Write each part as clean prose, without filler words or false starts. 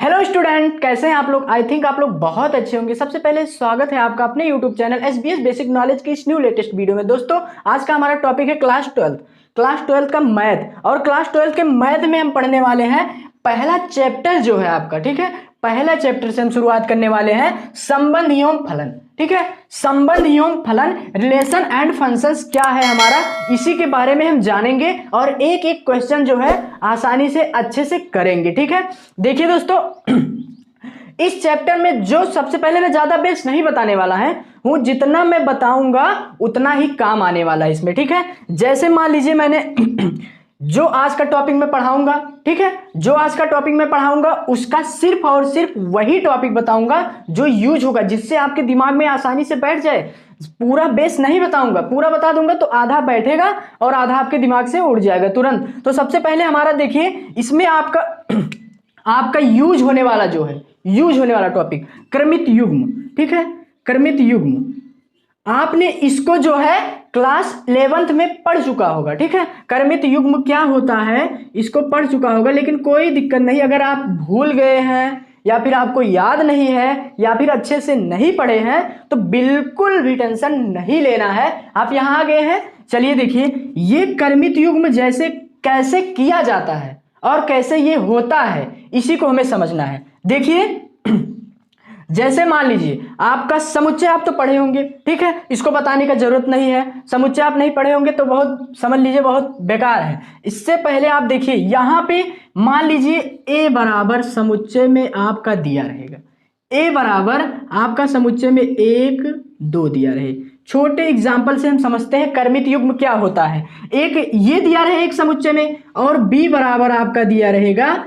Hello student, कैसे हैं आप लोग। आई थिंक आप लोग बहुत अच्छे होंगे। सबसे पहले स्वागत है आपका अपने YouTube channel SBS basic knowledge की इस न्यू लेटेस्ट वीडियो में। दोस्तों, आज का हमारा टॉपिक है क्लास 12 का मैथ। और क्लास 12 के मैथ में हम पढ़ने वाले हैं पहला चैप्टर जो है आपका, ठीक है। पहला चैप्टर से हम शुरुआत करने वाले हैं संबंध एवं फलन, ठीक है। संबंध एवं फलन, रिलेशन एंड फंक्शंस क्या है हमारा, इसी के बारे में हम जानेंगे और एक एक क्वेश्चन जो है आसानी से अच्छे से करेंगे, ठीक है। देखिए दोस्तों, इस चैप्टर में जो सबसे पहले मैं ज्यादा बेस नहीं बताने वाला है हूं, जितना मैं बताऊंगा उतना ही काम आने वाला है इसमें, ठीक है। जैसे मान लीजिए मैंने जो आज का टॉपिक मैं पढ़ाऊंगा, ठीक है, जो आज का टॉपिक मैं पढ़ाऊंगा उसका सिर्फ और सिर्फ वही टॉपिक बताऊंगा जो यूज होगा, जिससे आपके दिमाग में आसानी से बैठ जाए। पूरा बेस नहीं बताऊंगा, पूरा बता दूंगा तो आधा बैठेगा और आधा आपके दिमाग से उड़ जाएगा तुरंत। तो सबसे पहले हमारा देखिए, इसमें आपका यूज होने वाला जो है, यूज होने वाला टॉपिक क्रमित युग्म, ठीक है। क्रमित युग्म आपने इसको जो है क्लास 11th में पढ़ चुका होगा, ठीक है। क्रमित युग्म क्या होता है इसको पढ़ चुका होगा, लेकिन कोई दिक्कत नहीं। अगर आप भूल गए हैं या फिर आपको याद नहीं है या फिर अच्छे से नहीं पढ़े हैं तो बिल्कुल भी टेंशन नहीं लेना है। आप यहां आ गए हैं, चलिए देखिए ये क्रमित युग्म जैसे कैसे किया जाता है और कैसे ये होता है, इसी को हमें समझना है। देखिए, जैसे मान लीजिए आपका समुच्चय आप तो पढ़े होंगे, ठीक है, इसको बताने का जरूरत नहीं है। समुच्चय आप नहीं पढ़े होंगे तो बहुत समझ लीजिए बहुत बेकार है। इससे पहले आप देखिए यहां पे मान लीजिए ए बराबर समुच्चय में आपका दिया रहेगा, ए बराबर आपका समुच्चय में 1 2 दिया रहे। छोटे एग्जाम्पल से हम समझते हैं क्रमित युग्म क्या होता है। एक ये दिया रहे एक समुच्चय में और बी बराबर आपका दिया रहेगा,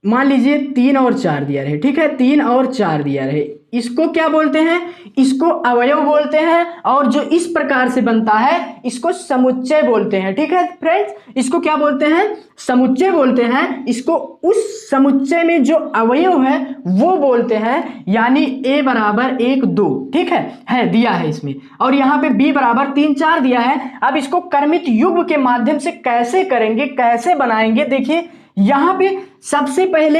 मान लीजिए 3 और 4 दिया रहे, ठीक है, 3 और 4 दिया रहे। इसको क्या बोलते हैं, इसको अवयव बोलते हैं, और जो इस प्रकार से बनता है इसको समुच्चय बोलते हैं, ठीक है फ्रेंड्स। इसको क्या बोलते हैं, समुच्चय बोलते हैं। इसको उस समुच्चय में जो अवयव है वो बोलते हैं, यानी ए बराबर 1 2, ठीक है दिया है इसमें, और यहाँ पे बी बराबर 3 4 दिया है। अब इसको क्रमित युग्म के माध्यम से कैसे करेंगे, कैसे बनाएंगे, देखिए यहां पे सबसे पहले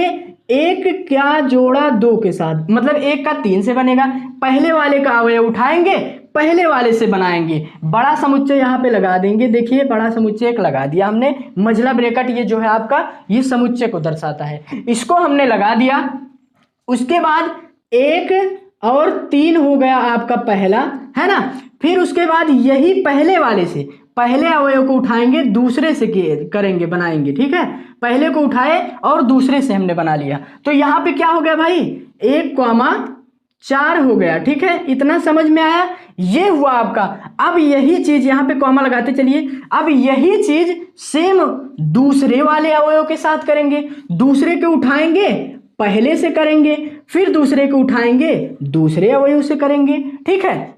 एक क्या जोड़ा 2 के साथ, मतलब 1 का 3 से बनेगा। पहले वाले का अवयव उठाएंगे, पहले वाले से बनाएंगे, बड़ा समुच्चय यहां पे लगा देंगे। देखिए बड़ा समुच्चय एक लगा दिया हमने, मझला ब्रैकेट ये जो है आपका ये समुच्चय को दर्शाता है, इसको हमने लगा दिया। उसके बाद 1 और 3 हो गया आपका पहला, है ना। फिर उसके बाद यही पहले वाले से पहले अवयव को उठाएंगे, दूसरे से करेंगे बनाएंगे, ठीक है। पहले को उठाए और दूसरे से हमने बना लिया, तो यहां पे क्या हो गया भाई 1,4 हो गया, ठीक है। इतना समझ में आया, ये हुआ आपका। अब यही चीज यहां पे कॉमा लगाते चलिए, अब यही चीज सेम दूसरे वाले अवयव के साथ करेंगे। दूसरे को उठाएंगे पहले से करेंगे, फिर दूसरे को उठाएंगे दूसरे अवयव से करेंगे, ठीक है।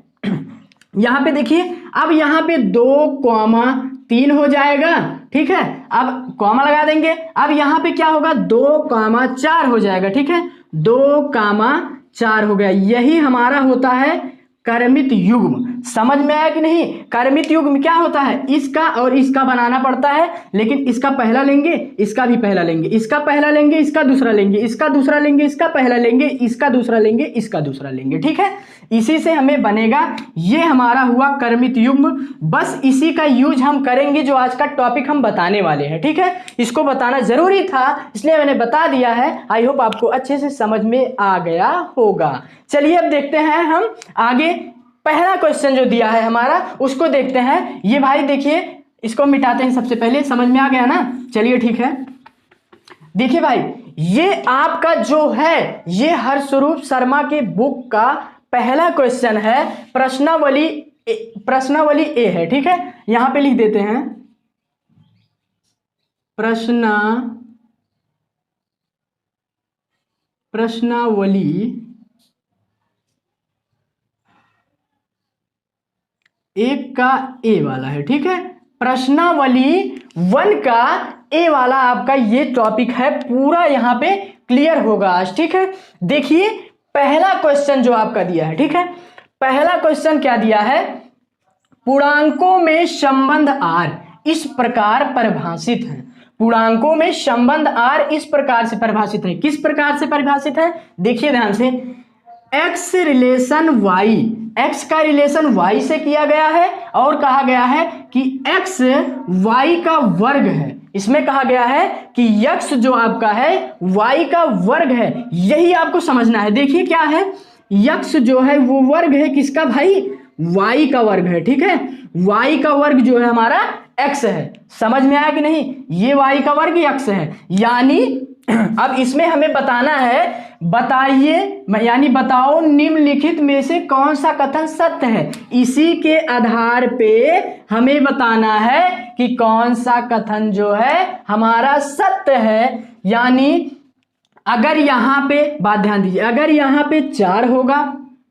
यहां पे देखिए, अब यहां पे 2,3 हो जाएगा, ठीक है। अब कॉमा लगा देंगे, अब यहां पे क्या होगा 2,4 हो जाएगा, ठीक है। 2,4 हो गया, यही हमारा होता है क्रमित युग्म। समझ में आया कि नहीं। क्रमित युग्म क्या होता है, इसका और इसका बनाना पड़ता है, लेकिन इसका पहला लेंगे, इसका भी पहला लेंगे, इसका पहला लेंगे, इसका दूसरा लेंगे, इसका दूसरा लेंगे, इसका पहला लेंगे, इसका दूसरा लेंगे, इसका दूसरा लेंगे, ठीक है। इसी से हमें बनेगा, ये हमारा हुआ क्रमित युग्म। बस इसी का यूज हम करेंगे जो आज का टॉपिक हम बताने वाले हैं, ठीक है। इसको बताना जरूरी था इसलिए मैंने बता दिया है। आई होप आपको अच्छे से समझ में आ गया होगा। चलिए अब देखते हैं हम आगे। पहला क्वेश्चन जो दिया है हमारा उसको देखते हैं। ये भाई देखिए, इसको मिटाते हैं सबसे पहले, समझ में आ गया ना। चलिए ठीक है, देखिए भाई ये आपका जो है ये हर्षरूप शर्मा के बुक का पहला क्वेश्चन है। प्रश्नावली ए है, ठीक है। यहां पे लिख देते हैं प्रश्नावली एक का ए वाला है, ठीक है। प्रश्नावली 1 का ए वाला आपका ये टॉपिक है, पूरा यहां पे क्लियर होगा आज, ठीक है। देखिए पहला क्वेश्चन जो आपका दिया है, ठीक है। पहला क्वेश्चन क्या दिया है, पूर्णांकों में संबंध आर इस प्रकार परिभाषित है। पूर्णांकों में संबंध r इस प्रकार से परिभाषित है। किस प्रकार से परिभाषित है, देखिए ध्यान से, x रिलेशन y, x का रिलेशन y से किया गया है और कहा गया है कि x y का वर्ग है। इसमें कहा गया है कि x जो आपका है y का वर्ग है, यही आपको समझना है। देखिए क्या है, x जो है वो वर्ग है किसका भाई, y का वर्ग है, ठीक है। y का वर्ग जो है हमारा x है, समझ में आया कि नहीं, ये y का वर्ग x है। यानी अब इसमें हमें बताना है, बताइए यानी बताओ निम्नलिखित में से कौन सा कथन सत्य है। इसी के आधार पे हमें बताना है कि कौन सा कथन जो है हमारा सत्य है। यानी अगर यहाँ पे बात ध्यान दीजिए, अगर यहाँ पे 4 होगा,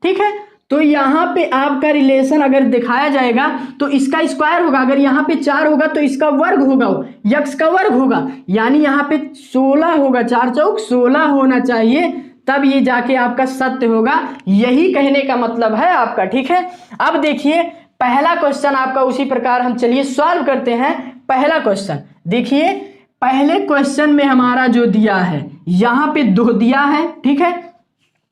ठीक है, तो यहाँ पे आपका रिलेशन अगर दिखाया जाएगा तो इसका स्क्वायर होगा। अगर यहाँ पे 4 होगा तो इसका वर्ग होगा, x का वर्ग होगा। यानी यहाँ पे 16 होगा, 4 चौक 16 होना चाहिए, तब ये जाके आपका सत्य होगा। यही कहने का मतलब है आपका, ठीक है। अब देखिए पहला क्वेश्चन आपका उसी प्रकार हम चलिए सॉल्व करते हैं। पहला क्वेश्चन देखिए, पहले क्वेश्चन में हमारा जो दिया है यहाँ पे 2 दिया है, ठीक है,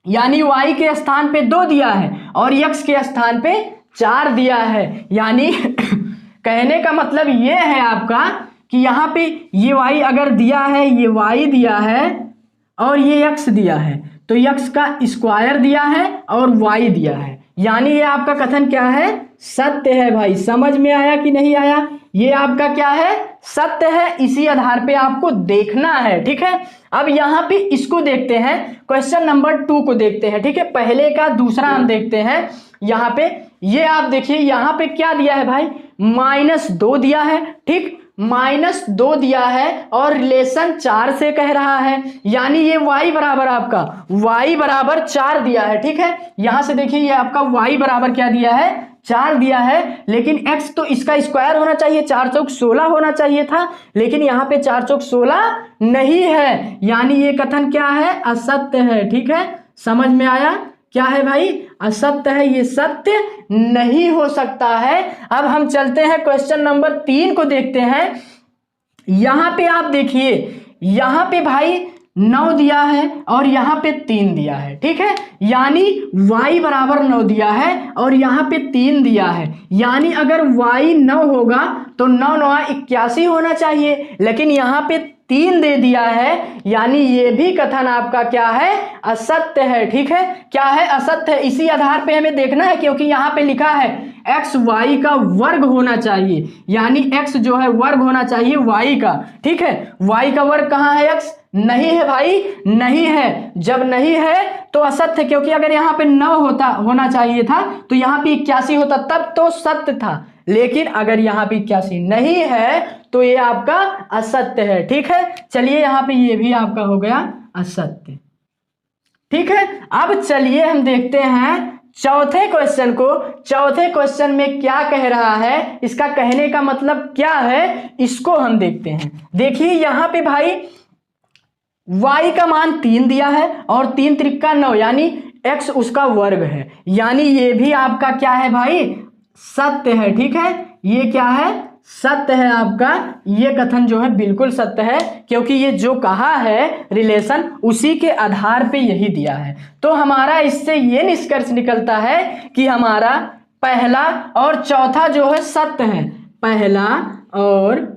यानी y के स्थान पे 2 दिया है और x के स्थान पे 4 दिया है। यानी कहने का मतलब ये है आपका कि यहाँ पे ये y अगर दिया है, ये y दिया है और ये x दिया है, तो x का स्क्वायर दिया है और y दिया है। यानी ये आपका कथन क्या है, सत्य है भाई। समझ में आया कि नहीं आया, ये आपका क्या है, सत्य है। इसी आधार पे आपको देखना है, ठीक है। अब यहाँ पे इसको देखते हैं, क्वेश्चन नंबर 2 को देखते हैं, ठीक है। पहले का दूसरा हम देखते हैं। यहाँ पे ये आप देखिए, यहाँ पे क्या दिया है भाई, -2 दिया है, ठीक, -2 दिया है और रिलेशन 4 से कह रहा है। यानी ये y बराबर आपका y बराबर 4 दिया है, ठीक है। यहां से देखिए ये आपका y बराबर क्या दिया है, 4 दिया है, लेकिन x तो इसका स्क्वायर होना चाहिए, 4 चौक 16 होना चाहिए था, लेकिन यहाँ पे 4 चौक 16 नहीं है। यानी ये कथन क्या है, असत्य है, ठीक है। समझ में आया, क्या है भाई, असत्य है, ये सत्य नहीं हो सकता है। अब हम चलते हैं क्वेश्चन नंबर 3 को देखते हैं। यहां पे आप देखिए, यहां पे भाई 9 दिया है और यहाँ पे 3 दिया है, ठीक है। यानी y बराबर 9 दिया है और यहाँ पे 3 दिया है। यानी अगर y 9 होगा तो 9 9 81 होना चाहिए, लेकिन यहाँ पे 3 दे दिया है। यानी ये भी कथन आपका क्या है, असत्य है, ठीक है। क्या है, असत्य है। इसी आधार पे हमें देखना है, क्योंकि यहाँ पे लिखा है x y का वर्ग होना चाहिए, यानी x जो है वर्ग होना चाहिए y का, ठीक है। y का वर्ग कहाँ है, x नहीं है भाई, नहीं है। जब नहीं है तो असत्य है, क्योंकि अगर यहाँ पे 9 होना चाहिए था तो यहाँ पे 81 होता, तब तो सत्य था। लेकिन अगर यहाँ पे 81 नहीं है तो ये आपका असत्य है, ठीक है। चलिए यहाँ पे ये भी आपका हो गया असत्य, ठीक है। अब चलिए हम देखते हैं चौथे क्वेश्चन को। चौथे क्वेश्चन में क्या कह रहा है, इसका कहने का मतलब क्या है, इसको हम देखते हैं। देखिए यहाँ पे भाई y का मान 3 दिया है और 3 त्रिका 9, यानी x उसका वर्ग है। यानी ये भी आपका क्या है भाई, सत्य है, ठीक है। ये क्या है, सत्य है आपका। ये कथन जो है बिल्कुल सत्य है, क्योंकि ये जो कहा है रिलेशन उसी के आधार पे यही दिया है। तो हमारा इससे ये निष्कर्ष निकलता है कि हमारा पहला और चौथा जो है सत्य है। पहला और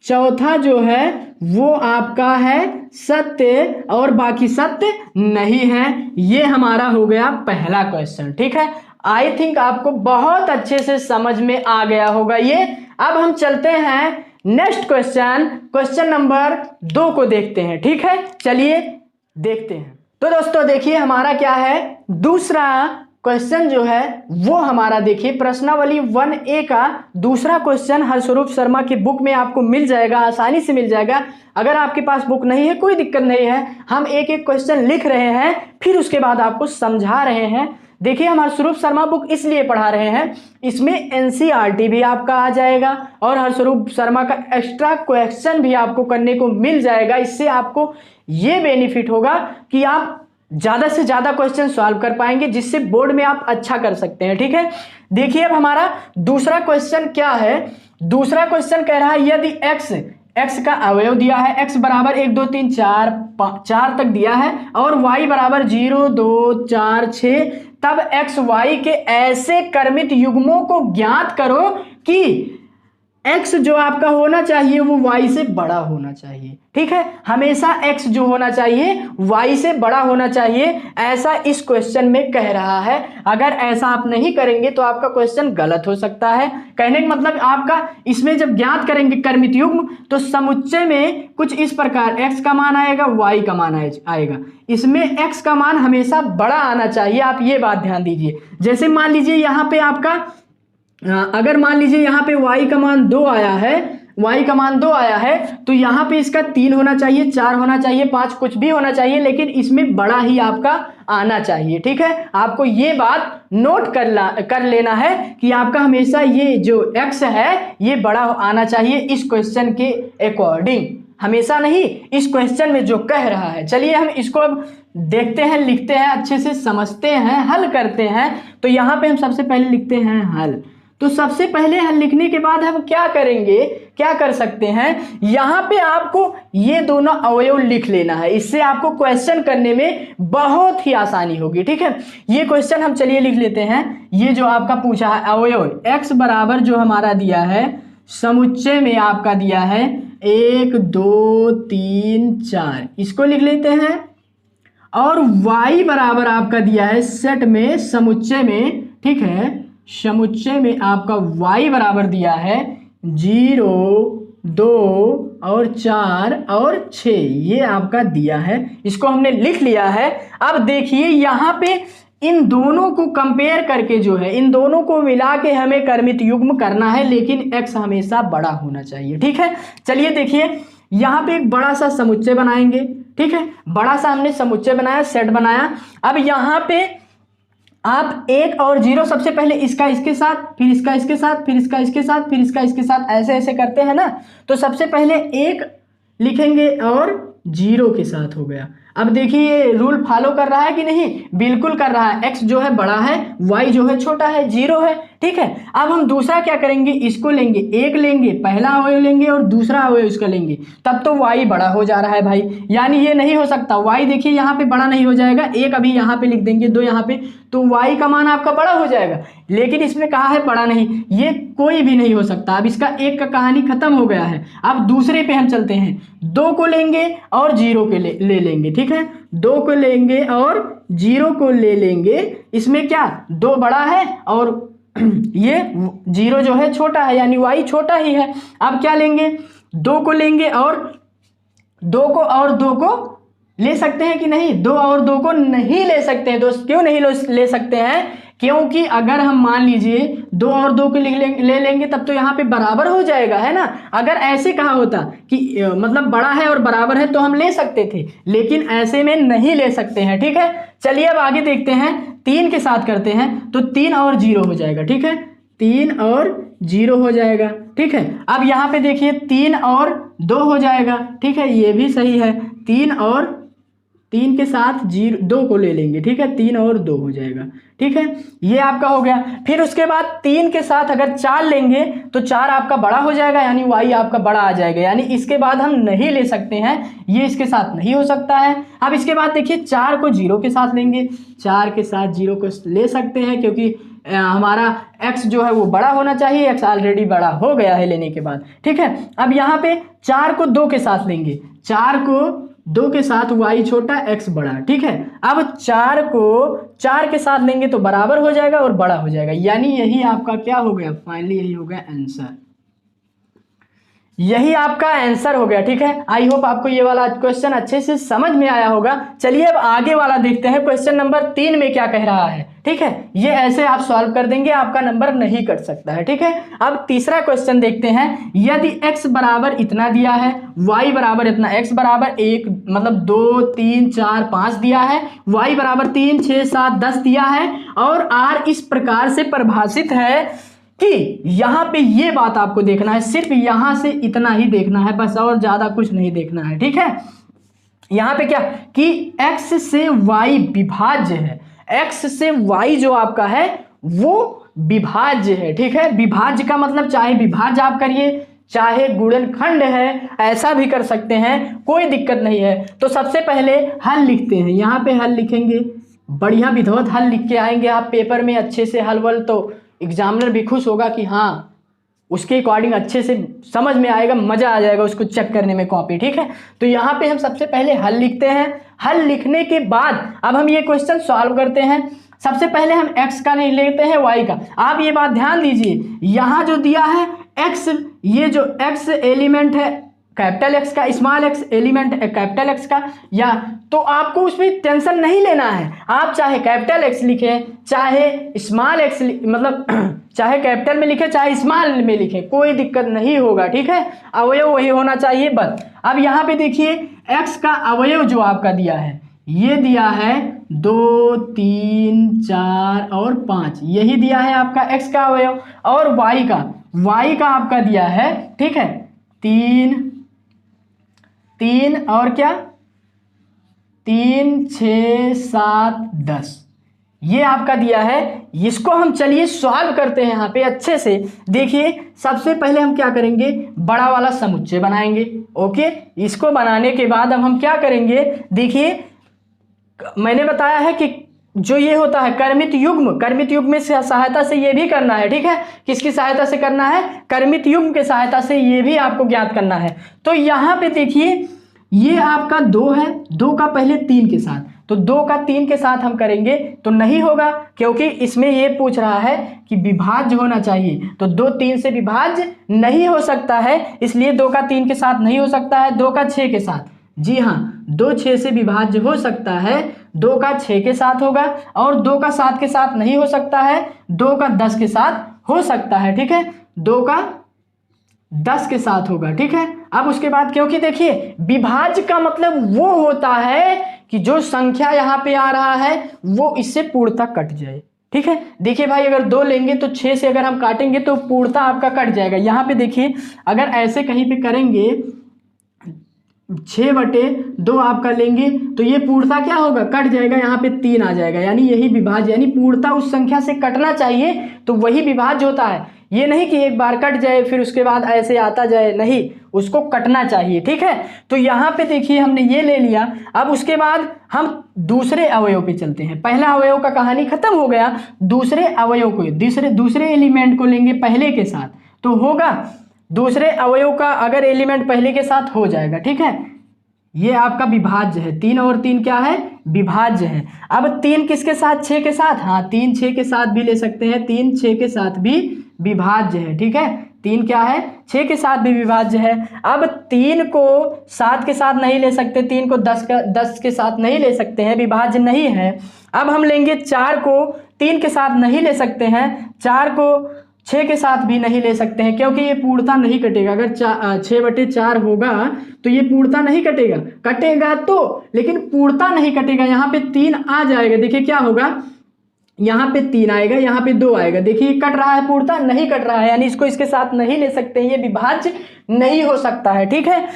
चौथा जो है वो आपका है सत्य और बाकी सत्य नहीं है। ये हमारा हो गया पहला क्वेश्चन, ठीक है। आई थिंक आपको बहुत अच्छे से समझ में आ गया होगा ये। अब हम चलते हैं नेक्स्ट क्वेश्चन, क्वेश्चन नंबर 2 को देखते हैं, ठीक है। चलिए देखते हैं। तो दोस्तों देखिए हमारा क्या है, दूसरा क्वेश्चन जो है वो हमारा देखिए प्रश्नावली 1A का दूसरा क्वेश्चन हरस्वरूप शर्मा की बुक में आपको मिल जाएगा, आसानी से मिल जाएगा। अगर आपके पास बुक नहीं है कोई दिक्कत नहीं है, हम एक एक क्वेश्चन लिख रहे हैं फिर उसके बाद आपको समझा रहे हैं। देखिए हम हरस्वरूप शर्मा बुक इसलिए पढ़ा रहे हैं, इसमें NCERT भी आपका आ जाएगा और हरस्वरूप शर्मा का एक्स्ट्रा क्वेश्चन भी आपको करने को मिल जाएगा। इससे आपको ये बेनिफिट होगा कि आप ज़्यादा से ज़्यादा क्वेश्चन सॉल्व कर पाएंगे, जिससे बोर्ड में आप अच्छा कर सकते हैं। ठीक है, देखिए अब हमारा दूसरा क्वेश्चन क्या है। दूसरा क्वेश्चन कह रहा है यदि x का अवयव दिया है, x बराबर 1 2 3 4 तक दिया है और y बराबर 0 2 4 6, तब x y के ऐसे क्रमित युग्मों को ज्ञात करो कि x जो आपका होना चाहिए वो y से बड़ा होना चाहिए। ठीक है, हमेशा x जो होना चाहिए y से बड़ा होना चाहिए, ऐसा इस क्वेश्चन में कह रहा है। अगर ऐसा आप नहीं करेंगे तो आपका क्वेश्चन गलत हो सकता है। कहने का मतलब आपका इसमें जब ज्ञात करेंगे क्रमित युग्म तो समुच्चय में कुछ इस प्रकार x का मान आएगा, y का मान आएगा। इसमें x का मान हमेशा बड़ा आना चाहिए, आप ये बात ध्यान दीजिए। जैसे मान लीजिए यहाँ पे आपका अगर मान लीजिए यहाँ पे y का मान 2 आया है, y का मान 2 आया है तो यहाँ पे इसका 3 होना चाहिए, 4 होना चाहिए, 5 कुछ भी होना चाहिए, लेकिन इसमें बड़ा ही आपका आना चाहिए। ठीक है, आपको ये बात नोट कर लेना है कि आपका हमेशा ये जो x है ये बड़ा आना चाहिए इस क्वेश्चन के अकॉर्डिंग, हमेशा नहीं, इस क्वेश्चन में जो कह रहा है। चलिए हम इसको अब देखते हैं, लिखते हैं, अच्छे से समझते हैं, हल करते हैं। तो यहाँ पे हम सबसे पहले लिखते हैं हल। तो सबसे पहले हल लिखने के बाद हम क्या करेंगे, क्या कर सकते हैं, यहाँ पे आपको ये दोनों अवयव लिख लेना है, इससे आपको क्वेश्चन करने में बहुत ही आसानी होगी। ठीक है, ये क्वेश्चन हम चलिए लिख लेते हैं। ये जो आपका पूछा है अवयव x बराबर जो हमारा दिया है समुच्चय में आपका दिया है 1 2 3 4, इसको लिख लेते हैं। और y बराबर आपका दिया है सेट में समुच्चय में, ठीक है, समुच्चय में आपका y बराबर दिया है 0 2 और 4 और 6, ये आपका दिया है, इसको हमने लिख लिया है। अब देखिए यहाँ पे इन दोनों को कंपेयर करके जो है, इन दोनों को मिला के हमें क्रमित युग्म करना है, लेकिन x हमेशा बड़ा होना चाहिए। ठीक है, चलिए देखिए यहाँ पे एक बड़ा सा समुच्चय बनाएंगे। ठीक है, बड़ा सा हमने समुच्चय बनाया, सेट बनाया। अब यहाँ पे आप 1 और 0 सबसे पहले इसका इसके साथ, फिर इसका इसके साथ, फिर इसका इसके साथ, फिर इसका इसके साथ, ऐसे ऐसे करते हैं ना। तो सबसे पहले 1 लिखेंगे और 0 के साथ हो गया। अब देखिए ये रूल फॉलो कर रहा है कि नहीं, बिल्कुल कर रहा है। x जो है बड़ा है, y जो है छोटा है, 0 है। ठीक है, अब हम दूसरा क्या करेंगे, इसको लेंगे, 1 लेंगे, पहला अवयव लेंगे और दूसरा अवयव इसका लेंगे, तब तो y बड़ा हो जा रहा है भाई, यानी ये नहीं हो सकता। y देखिए यहाँ पे बड़ा नहीं हो जाएगा, 1 अभी यहाँ पे लिख देंगे, 2 यहाँ पे, तो y का मान आपका बड़ा हो जाएगा, लेकिन इसमें कहा है बड़ा नहीं, ये कोई भी नहीं हो सकता। अब इसका 1 का कहानी खत्म हो गया है। अब दूसरे पे हम चलते हैं, 2 को लेंगे और 0 के ले लेंगे। ठीक है, 2 को लेंगे और 0 को ले लेंगे। इसमें क्या 2 बड़ा है और ये 0 जो है छोटा है, यानी y छोटा ही है। अब क्या लेंगे, 2 को लेंगे और 2 को ले सकते हैं कि नहीं, 2 और 2 को नहीं ले सकते हैं दोस्त। क्यों नहीं ले सकते हैं, क्योंकि अगर हम मान लीजिए 2 और 2 को ले लेंगे तब तो यहाँ पे बराबर हो जाएगा, है ना। अगर ऐसे कहा होता कि मतलब बड़ा है और बराबर है तो हम ले सकते थे, लेकिन ऐसे में नहीं ले सकते हैं। ठीक है, चलिए अब आगे देखते हैं, 3 के साथ करते हैं तो 3 और 0 हो जाएगा। ठीक है, 3 और 0 हो जाएगा। ठीक है, अब यहाँ पे देखिए 3 और 2 हो जाएगा। ठीक है, ये भी सही है, 3 के साथ 2 को ले लेंगे। ठीक है, 3 और 2 हो जाएगा। ठीक है, ये आपका हो गया। फिर उसके बाद 3 के साथ अगर 4 लेंगे तो 4 आपका बड़ा हो जाएगा, यानी y आपका बड़ा आ जाएगा, यानी इसके बाद हम नहीं ले सकते हैं, ये इसके साथ नहीं हो सकता है। अब इसके बाद देखिए 4 को 0 के साथ लेंगे, 4 के साथ 0 को ले सकते हैं, क्योंकि हमारा x जो है वो बड़ा होना चाहिए, x ऑलरेडी बड़ा हो गया है लेने के बाद। ठीक है, अब यहाँ पे 4 को 2 के साथ लेंगे, 4 को 2 के साथ y छोटा x बड़ा। ठीक है, अब 4 को 4 के साथ लेंगे तो बराबर हो जाएगा और बड़ा हो जाएगा, यानी यही आपका क्या हो गया, फाइनली यही हो गया आंसर, यही आपका आंसर हो गया। ठीक है, आई होप आपको ये वाला क्वेश्चन अच्छे से समझ में आया होगा। चलिए अब आगे वाला देखते हैं, क्वेश्चन नंबर 3 में क्या कह रहा है। ठीक है, ये ऐसे आप सॉल्व कर देंगे, आपका नंबर नहीं कट सकता है। ठीक है, अब तीसरा क्वेश्चन देखते हैं, यदि x बराबर इतना दिया है, y बराबर इतना, x बराबर 1 मतलब 2 3 4 5 दिया है, y बराबर 3 6 7 10 दिया है, और r इस प्रकार से परिभाषित है कि यहां पे ये बात आपको देखना है, सिर्फ यहां से इतना ही देखना है बस, और ज्यादा कुछ नहीं देखना है। ठीक है, यहाँ पे क्या कि x से y विभाज्य है, x से y जो आपका है वो विभाज्य है, ठीक है। विभाज्य का मतलब चाहे विभाज्य आप करिए, चाहे गुणनखंड है, ऐसा भी कर सकते हैं, कोई दिक्कत नहीं है। तो सबसे पहले हल लिखते हैं, यहाँ पे हल लिखेंगे, बढ़िया विधिवत हल लिख के आएंगे आप पेपर में अच्छे से हल वल, तो एग्जामिनर भी खुश होगा कि हाँ उसके अकॉर्डिंग अच्छे से समझ में आएगा, मजा आ जाएगा उसको चेक करने में कॉपी, ठीक है। तो यहाँ पे हम सबसे पहले हल लिखते हैं, हल लिखने के बाद अब हम ये क्वेश्चन सॉल्व करते हैं। सबसे पहले हम x का नहीं लेते हैं y का। आप ये बात ध्यान दीजिए, यहाँ जो दिया है x, ये जो x एलिमेंट है कैपिटल X का, स्मॉल x एलिमेंट है कैपिटल X का, या तो आपको उसमें टेंशन नहीं लेना है। आप चाहे कैपिटल X लिखें, चाहे स्मॉल x मतलब चाहे कैपिटल में लिखे चाहे स्मॉल में लिखे, कोई दिक्कत नहीं होगा, ठीक है। अवयव वही होना चाहिए बस। अब यहाँ पे देखिए x का अवयव जो आपका दिया है, ये दिया है 2 3 4 और 5, यही दिया है आपका x का अवयव। और y का आपका दिया है, ठीक है, 3 और क्या 3 6 7 10, ये आपका दिया है। इसको हम चलिए सॉल्व करते हैं यहाँ पे अच्छे से। देखिए सबसे पहले हम क्या करेंगे, बड़ा वाला समुच्चय बनाएंगे, ओके। इसको बनाने के बाद अब हम क्या करेंगे, देखिए मैंने बताया है कि जो ये होता है कर्मित युग्म में सहायता से ये भी करना है, ठीक है। किसकी सहायता से करना है, कर्मित युग्म के सहायता से ये भी आपको ज्ञात करना है। तो यहाँ पे देखिए ये आपका 2 है, 2 का पहले 3 के साथ, तो 2 का 3 के साथ हम करेंगे तो नहीं होगा, क्योंकि इसमें ये पूछ रहा है कि विभाज्य होना चाहिए, तो 2 3 से विभाज्य नहीं हो सकता है, इसलिए 2 का 3 के साथ नहीं हो सकता है। 2 का 6 के साथ, जी हाँ 2 6 से विभाज्य हो सकता है, 2 का 6 के साथ होगा, और 2 का 7 के साथ नहीं हो सकता है, 2 का 10 के साथ हो सकता है, ठीक है। 2 का 10 के साथ होगा, ठीक है। अब उसके बाद क्योंकि देखिए विभाज्य का मतलब वो होता है कि जो संख्या यहाँ पे आ रहा है वो इससे पूर्णतः कट जाए, ठीक है। देखिए भाई अगर 2 लेंगे तो 6 से अगर हम काटेंगे तो पूर्णतः आपका कट जाएगा। यहाँ पे देखिए अगर ऐसे कहीं पे करेंगे 6/2 आपका लेंगे तो ये पूर्णतः क्या होगा, कट जाएगा, यहाँ पे 3 आ जाएगा, यानी यही विभाज्य, यानी पूर्णतः उस संख्या से कटना चाहिए तो वही विभाज्य होता है। ये नहीं कि एक बार कट जाए फिर उसके बाद ऐसे आता जाए, नहीं, उसको कटना चाहिए, ठीक है। तो यहाँ पे देखिए हमने ये ले लिया। अब उसके बाद हम दूसरे अवयव पे चलते हैं। पहला अवयव का कहानी खत्म हो गया, दूसरे अवयव को दूसरे एलिमेंट को लेंगे पहले के साथ, तो होगा दूसरे अवयव का अगर एलिमेंट पहले के साथ हो जाएगा, ठीक है। ये आपका विभाज्य है, 3 और 3 क्या है, विभाज्य है। अब 3 किसके साथ, 6 के साथ, हाँ 3 6 के साथ भी ले सकते हैं, 3 6 के साथ भी विभाज्य है, ठीक है। 3 क्या है, 6 के साथ भी विभाज्य है। अब 3 को 7 के साथ नहीं ले सकते, 3 को 10 के साथ नहीं ले सकते हैं, विभाज्य नहीं है। अब हम लेंगे 4 को 3 के साथ नहीं ले सकते हैं, 4 को 6 के साथ भी नहीं ले सकते हैं, क्योंकि ये पूर्णतः नहीं कटेगा। अगर 6/4 होगा तो ये पूर्णतः नहीं कटेगा, कटेगा तो लेकिन पूर्णतः नहीं कटेगा। यहाँ पे 3 आ जाएगा, देखिए क्या होगा, यहाँ पे 3 आएगा, यहाँ पे 2 आएगा, देखिए कट रहा है, पूर्णतः नहीं कट रहा है, यानी इसको इसके साथ नहीं ले सकते हैं, ये विभाज्य नहीं हो सकता है, ठीक है।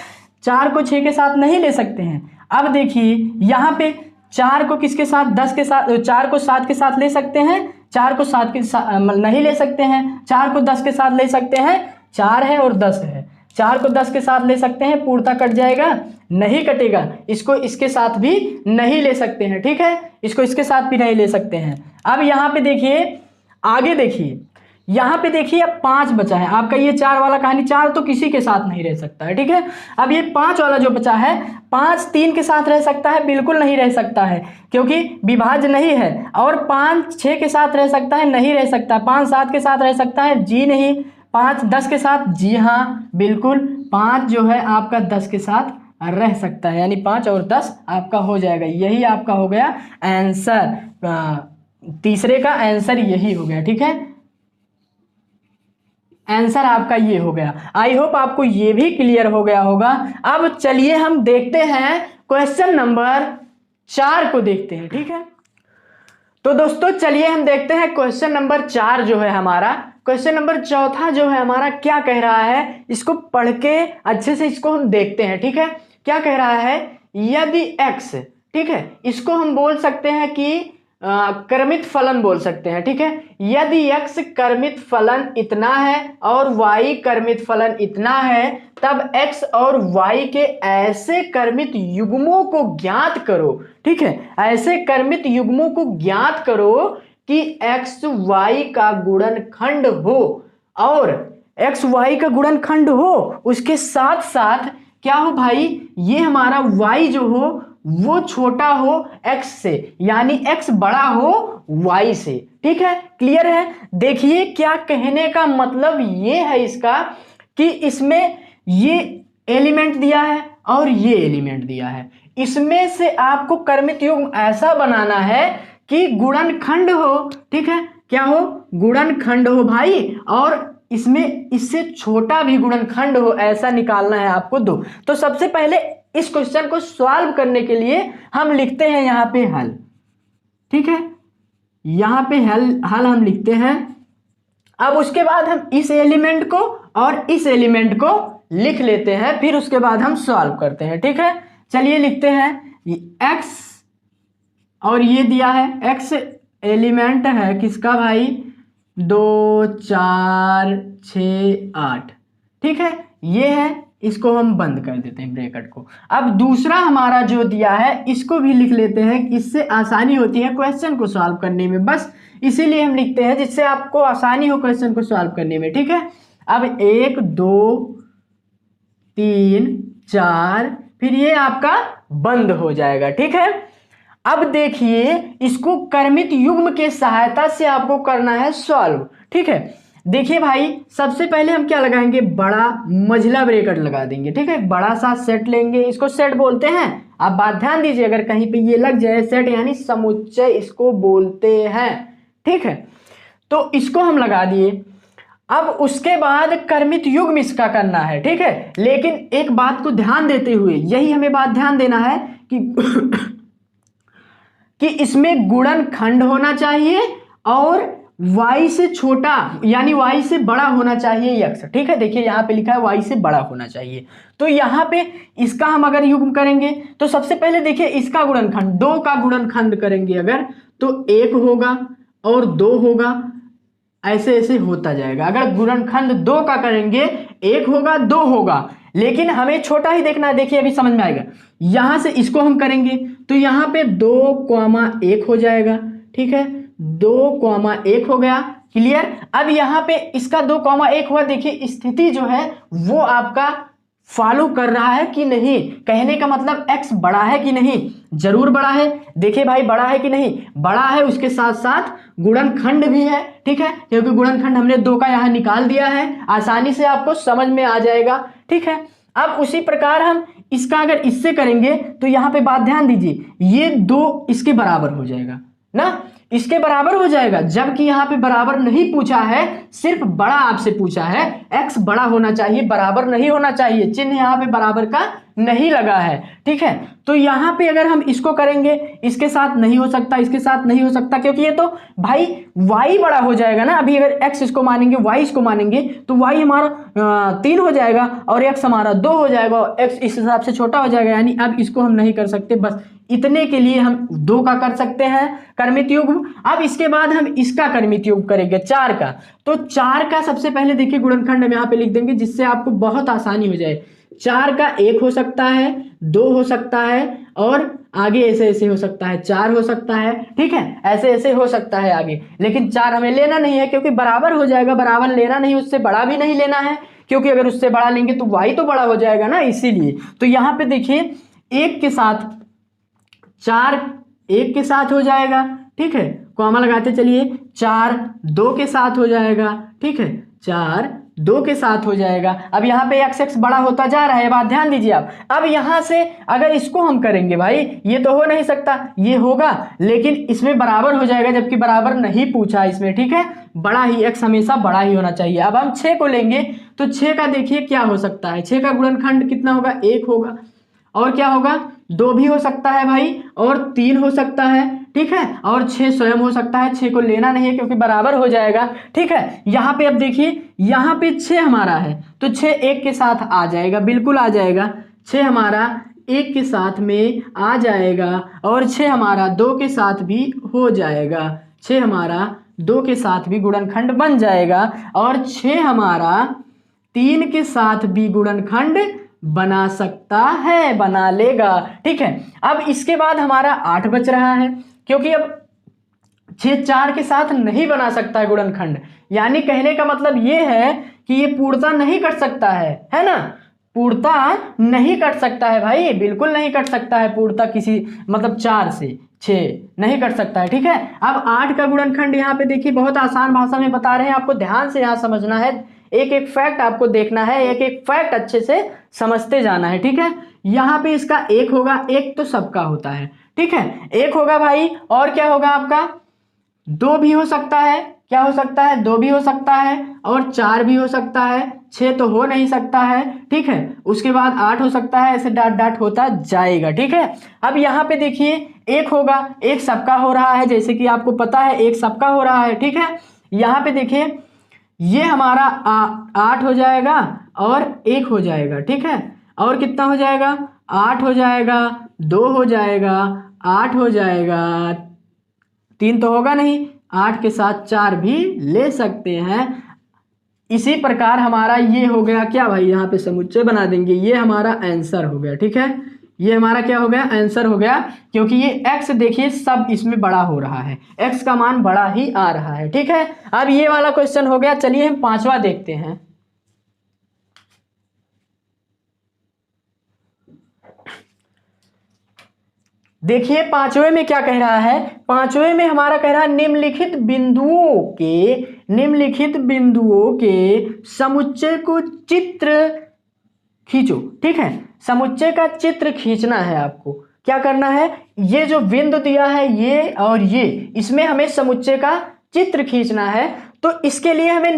4 को 6 के साथ नहीं ले सकते हैं। अब देखिए यहाँ पे 4 को किसके साथ, 10 के साथ, 4 को 7 के साथ ले सकते हैं, 4 को 7 के साथ नहीं ले सकते हैं, 4 को 10 के साथ ले सकते हैं, 4 है और 10 है, 4 को 10 के साथ ले सकते हैं, पूर्णतः कट जाएगा, नहीं कटेगा। इसको इसके साथ भी नहीं ले सकते हैं, ठीक है, इसको इसके साथ भी नहीं ले सकते हैं। अब यहाँ पे देखिए, आगे देखिए, यहाँ पे देखिए अब 5 बचा है आपका, ये 4 वाला कहानी, 4 तो किसी के साथ नहीं रह सकता है, ठीक है। अब ये 5 वाला जो बचा है, 5 3 के साथ रह सकता है, बिल्कुल नहीं रह सकता है क्योंकि विभाज्य नहीं है। और 5 6 के साथ रह सकता है, नहीं रह सकता। 5 7 के साथ रह सकता है, जी नहीं। 5 10 के साथ, जी हाँ बिल्कुल। 5 जो है आपका 10 के साथ रह सकता है, यानी 5 और 10 आपका हो जाएगा। यही आपका हो गया आंसर, तीसरे का आंसर यही हो गया, ठीक है। आंसर आपका ये हो गया। आई होप आपको ये भी क्लियर हो गया होगा। अब चलिए हम देखते हैं क्वेश्चन नंबर 4 को देखते हैं, ठीक है। तो दोस्तों चलिए हम देखते हैं क्वेश्चन नंबर 4 जो है हमारा, क्वेश्चन नंबर 4 जो है हमारा क्या कह रहा है, इसको पढ़ के अच्छे से इसको हम देखते हैं, ठीक है। क्या कह रहा है, यदि x, ठीक है, इसको हम बोल सकते हैं कि क्रमित फलन बोल सकते हैं, ठीक है। यदि x क्रमित फलन इतना है और y क्रमित फलन इतना है, तब x और y के ऐसे क्रमित युग्मों को ज्ञात करो, ठीक है, ऐसे क्रमित युग्मों को ज्ञात करो कि x y का गुणनखंड हो, और x y का गुणनखंड हो, उसके साथ साथ क्या हो भाई, ये हमारा y जो हो वो छोटा हो x से, यानी x बड़ा हो y से, ठीक है। क्लियर है। देखिए क्या कहने का मतलब ये है इसका कि इसमें ये एलिमेंट दिया है और ये एलिमेंट दिया है, इसमें से आपको क्रमित युग्म ऐसा बनाना है कि गुणनखंड हो, ठीक है, क्या हो, गुणनखंड हो भाई, और इसमें इससे छोटा भी गुणनखंड हो, ऐसा निकालना है आपको दो। तो सबसे पहले इस क्वेश्चन को सॉल्व करने के लिए हम लिखते हैं यहां पे हल, ठीक है, यहां पे हल हम लिखते हैं। अब उसके बाद हम इस एलिमेंट को और इस एलिमेंट को लिख लेते हैं, फिर उसके बाद हम सॉल्व करते हैं, ठीक है। चलिए लिखते हैं, x और ये दिया है, x एलिमेंट है किसका भाई, 2 4 6 8, ठीक है, ये है, इसको हम बंद कर देते हैं ब्रैकेट को। अब दूसरा हमारा जो दिया है इसको भी लिख लेते हैं, इससे आसानी होती है क्वेश्चन को सॉल्व करने में, बस इसीलिए हम लिखते हैं जिससे आपको आसानी हो क्वेश्चन को सॉल्व करने में, ठीक है। अब 1 2 3 4, फिर ये आपका बंद हो जाएगा, ठीक है। अब देखिए इसको क्रमित युग्म के सहायता से आपको करना है सॉल्व, ठीक है। देखिए भाई सबसे पहले हम क्या लगाएंगे, बड़ा मझला ब्रैकेट लगा देंगे, ठीक है, बड़ा सा सेट लेंगे, इसको सेट बोलते हैं। आप बात ध्यान दीजिए, अगर कहीं पे ये लग जाए, सेट यानी समुच्चय इसको बोलते हैं, ठीक है। तो इसको हम लगा दिए। अब उसके बाद क्रमित युग्म इसका करना है, ठीक है, लेकिन एक बात को ध्यान देते हुए, यही हमें बात ध्यान देना है कि कि इसमें गुणनखंड होना चाहिए और y से छोटा यानी y से बड़ा होना चाहिए x, ठीक है। देखिए यहाँ पे लिखा है y से बड़ा होना चाहिए, तो यहाँ पे इसका हम अगर युग्म करेंगे तो सबसे पहले देखिए इसका गुणनखंड, 2 का गुणनखंड करेंगे अगर तो 1 होगा और 2 होगा, ऐसे ऐसे होता जाएगा। अगर गुणनखंड 2 का करेंगे 1 होगा 2 होगा, लेकिन हमें छोटा ही देखना है। देखिए अभी समझ में आएगा, यहां से इसको हम करेंगे तो यहाँ पे 2,1 हो जाएगा, ठीक है, 2,1 हो गया, क्लियर। अब यहाँ पे इसका 2,1 हुआ, देखिए स्थिति जो है वो आपका फॉलो कर रहा है कि नहीं, कहने का मतलब x बड़ा है कि नहीं, जरूर बड़ा है। देखिए भाई बड़ा है कि नहीं, बड़ा है, उसके साथ साथ गुणनखंड भी है, ठीक है, क्योंकि गुणनखंड हमने 2 का यहाँ निकाल दिया है, आसानी से आपको समझ में आ जाएगा, ठीक है। अब उसी प्रकार हम इसका अगर इससे करेंगे तो यहाँ पे बात ध्यान दीजिए, ये 2 इसके बराबर हो जाएगा ना, इसके बराबर हो जाएगा, जबकि यहाँ पे बराबर नहीं पूछा है, सिर्फ बड़ा आपसे पूछा है, x बड़ा होना चाहिए, बराबर नहीं होना चाहिए, चिन्ह यहाँ पे बराबर का नहीं लगा है, ठीक है। तो यहाँ पे अगर हम इसको करेंगे, इसके साथ नहीं हो सकता, इसके साथ नहीं हो सकता, क्योंकि ये तो भाई y बड़ा हो जाएगा ना। अभी अगर x इसको मानेंगे, y इसको मानेंगे तो y हमारा 3 हो जाएगा और x हमारा 2 हो जाएगा, और x इस हिसाब से छोटा हो जाएगा, यानी अब इसको हम नहीं कर सकते, बस इतने के लिए हम 2 का कर सकते हैं क्रमित युग्म। अब इसके बाद हम इसका क्रमित युग्म करेंगे 4 का, तो 4 का सबसे पहले देखिए गुणनखंड हम यहाँ पे लिख देंगे, जिससे आपको बहुत आसानी हो जाए। 4 का 1 हो सकता है, 2 हो सकता है, और आगे ऐसे ऐसे हो सकता है, 4 हो सकता है, ठीक है, ऐसे ऐसे हो सकता है आगे, लेकिन 4 हमें लेना नहीं है क्योंकि बराबर हो जाएगा, बराबर लेना नहीं, उससे बड़ा भी नहीं लेना है, क्योंकि अगर उससे बड़ा लेंगे तो y तो बड़ा हो जाएगा ना, इसीलिए। तो यहाँ पे देखिए 1 के साथ 4 1 के साथ हो जाएगा, ठीक है, कॉमा लगाते चलिए, 4 2 के साथ हो जाएगा, ठीक है, 4 2 के साथ हो जाएगा। अब यहाँ पे x बड़ा होता जा रहा है, बात ध्यान दीजिए आप। अब यहाँ से अगर इसको हम करेंगे भाई, ये तो हो नहीं सकता, ये होगा, लेकिन इसमें बराबर हो जाएगा, जबकि बराबर नहीं पूछा इसमें, ठीक है, बड़ा ही, x हमेशा बड़ा ही होना चाहिए। अब हम 6 को लेंगे तो 6 का देखिए क्या हो सकता है, 6 का गुणनखंड कितना होगा, 1 होगा, और क्या होगा, 2 भी हो सकता है भाई, और 3 हो सकता है, ठीक है, और 6 स्वयं हो सकता है। 6 को लेना नहीं है क्योंकि बराबर हो जाएगा, ठीक है। यहाँ पे अब देखिए, यहाँ पे 6 हमारा है तो 6 1 के साथ आ जाएगा, बिल्कुल आ जाएगा, 6 हमारा 1 के साथ में आ जाएगा और 6 हमारा 2 के साथ भी हो जाएगा। 6 हमारा 2 के साथ भी गुणनखंड बन जाएगा और 6 हमारा 3 के साथ भी गुणनखंड बना सकता है, बना लेगा। ठीक है, अब इसके बाद हमारा 8 बच रहा है, क्योंकि अब 6 4 के साथ नहीं बना सकता है गुणनखंड, यानी कहने का मतलब ये है कि ये पूर्णता नहीं कट सकता है ना। पूर्णता नहीं कट सकता है भाई, बिल्कुल नहीं कट सकता है पूर्णता किसी मतलब 4 से 6 नहीं कट सकता है। ठीक है, अब 8 का गुणनखंड यहाँ पे देखिए बहुत आसान भाषा में बता रहे हैं, आपको ध्यान से यहाँ समझना है, एक एक फैक्ट आपको देखना है, एक एक फैक्ट अच्छे से समझते जाना है। ठीक है, यहाँ पे इसका 1 होगा, 1 तो सबका होता है। ठीक है, 1 होगा भाई, और क्या होगा आपका 2 भी हो सकता है, क्या हो सकता है 2 भी हो सकता है, और 4 भी हो सकता है, 6 तो हो नहीं सकता है। ठीक है, उसके बाद 8 हो सकता है, ऐसे डाट डाट होता जाएगा। ठीक है, अब यहाँ पे देखिए 1 होगा, 1 सबका हो रहा है, जैसे कि आपको पता है 1 सबका हो रहा है। ठीक है, यहाँ पे देखिए ये हमारा 8 हो जाएगा और 1 हो जाएगा। ठीक है, और कितना हो जाएगा 8 हो जाएगा, 2 हो जाएगा, 8 हो जाएगा, 3 तो होगा नहीं, 8 के साथ 4 भी ले सकते हैं। इसी प्रकार हमारा ये हो गया क्या भाई, यहाँ पे समुच्चय बना देंगे, ये हमारा आंसर हो गया। ठीक है, ये हमारा क्या हो गया, आंसर हो गया, क्योंकि ये x देखिए सब इसमें बड़ा हो रहा है, x का मान बड़ा ही आ रहा है। ठीक है, अब ये वाला क्वेश्चन हो गया। चलिए हम 5वां देखते हैं। देखिए 5वें में क्या कह रहा है, 5वें में हमारा कह रहा है निम्नलिखित बिंदुओं के समुच्चय को चित्र खींचो। ठीक है, समुच्चय का चित्र खींचना है आपको। क्या करना है, ये जो बिंदु दिया है ये और ये, इसमें हमें समुच्चय का चित्र खींचना है, तो इसके लिए हमें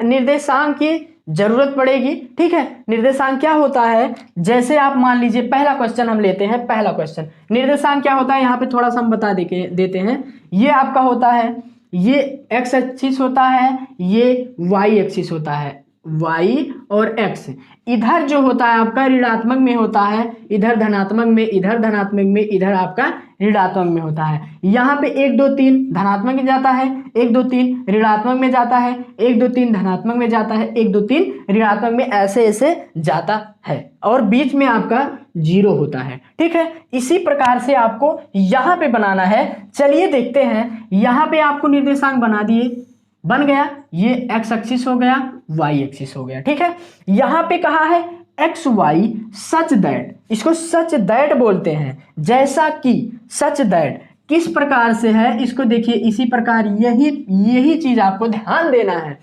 निर्देशांक की जरूरत पड़ेगी। ठीक है, निर्देशांक क्या होता है, जैसे आप मान लीजिए पहला क्वेश्चन हम लेते हैं। पहला क्वेश्चन निर्देशांक क्या होता है, यहाँ पे थोड़ा सा हम बता देते हैं। ये आपका होता है, ये x एक्सिस होता है, ये y एक्सिस होता है, y और x। इधर जो होता है आपका ऋणात्मक में होता है, इधर धनात्मक में, इधर धनात्मक में, इधर आपका ऋणात्मक में होता है। यहाँ पे 1 2 3 धनात्मक में जाता है, 1 2 3 ऋणात्मक में जाता है, 1 2 3 धनात्मक में जाता है, 1 2 3 ऋणात्मक में, ऐसे ऐसे जाता है, और बीच में आपका 0 होता है। ठीक है, इसी प्रकार से आपको यहाँ पे बनाना है। चलिए देखते हैं, यहाँ पे आपको निर्देशांक बना दिए, बन गया, ये x एक्सिस हो गया, y एक्सिस हो गया। ठीक है, यहाँ पे कहा है एक्स वाई सच दैट, इसको सच दैट बोलते हैं, जैसा कि सच दैट किस प्रकार से है, इसको देखिए इसी प्रकार, यही चीज आपको ध्यान देना है।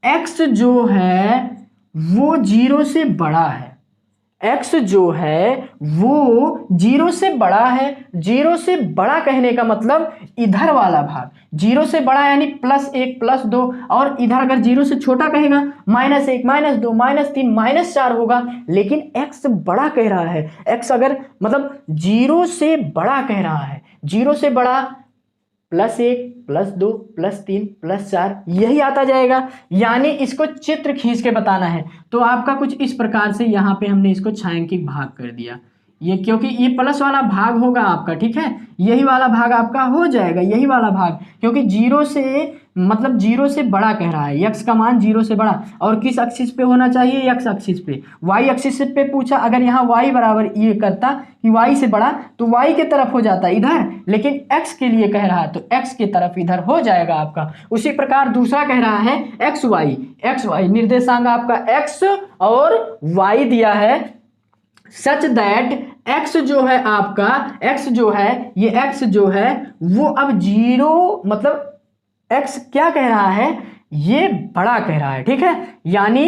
x जो है वो 0 से बड़ा है, x जो है वो 0 से बड़ा है। 0 से बड़ा कहने का मतलब इधर वाला भाग 0 से बड़ा यानी +1 +2, और इधर अगर 0 से छोटा कहेगा -1 -2 -3 -4 होगा, लेकिन x बड़ा कह रहा है। x अगर मतलब 0 से बड़ा कह रहा है, 0 से बड़ा +1 +2 +3 +4 यही आता जाएगा, यानी इसको चित्र खींच के बताना है। तो आपका कुछ इस प्रकार से यहाँ पे हमने इसको छायांकित भाग कर दिया, ये क्योंकि ये प्लस वाला भाग होगा आपका। ठीक है, यही वाला भाग आपका हो जाएगा, यही वाला भाग, क्योंकि 0 से मतलब 0 से बड़ा कह रहा है, x का मान 0 से बड़ा, और किस एक्सिस पे होना चाहिए, x एक्सिस पे। y एक्सिस पे पूछा, अगर यहाँ y बराबर ये करता कि y से बड़ा, तो y के तरफ हो जाता इधर, लेकिन x के लिए कह रहा है तो x के तरफ इधर हो जाएगा आपका। उसी प्रकार दूसरा कह रहा है x y निर्देशांक आपका x और y दिया है, सच दैट x जो है आपका, x जो है ये x जो है वो अब 0 मतलब x क्या कह रहा है, ये बड़ा कह रहा है। ठीक है, यानी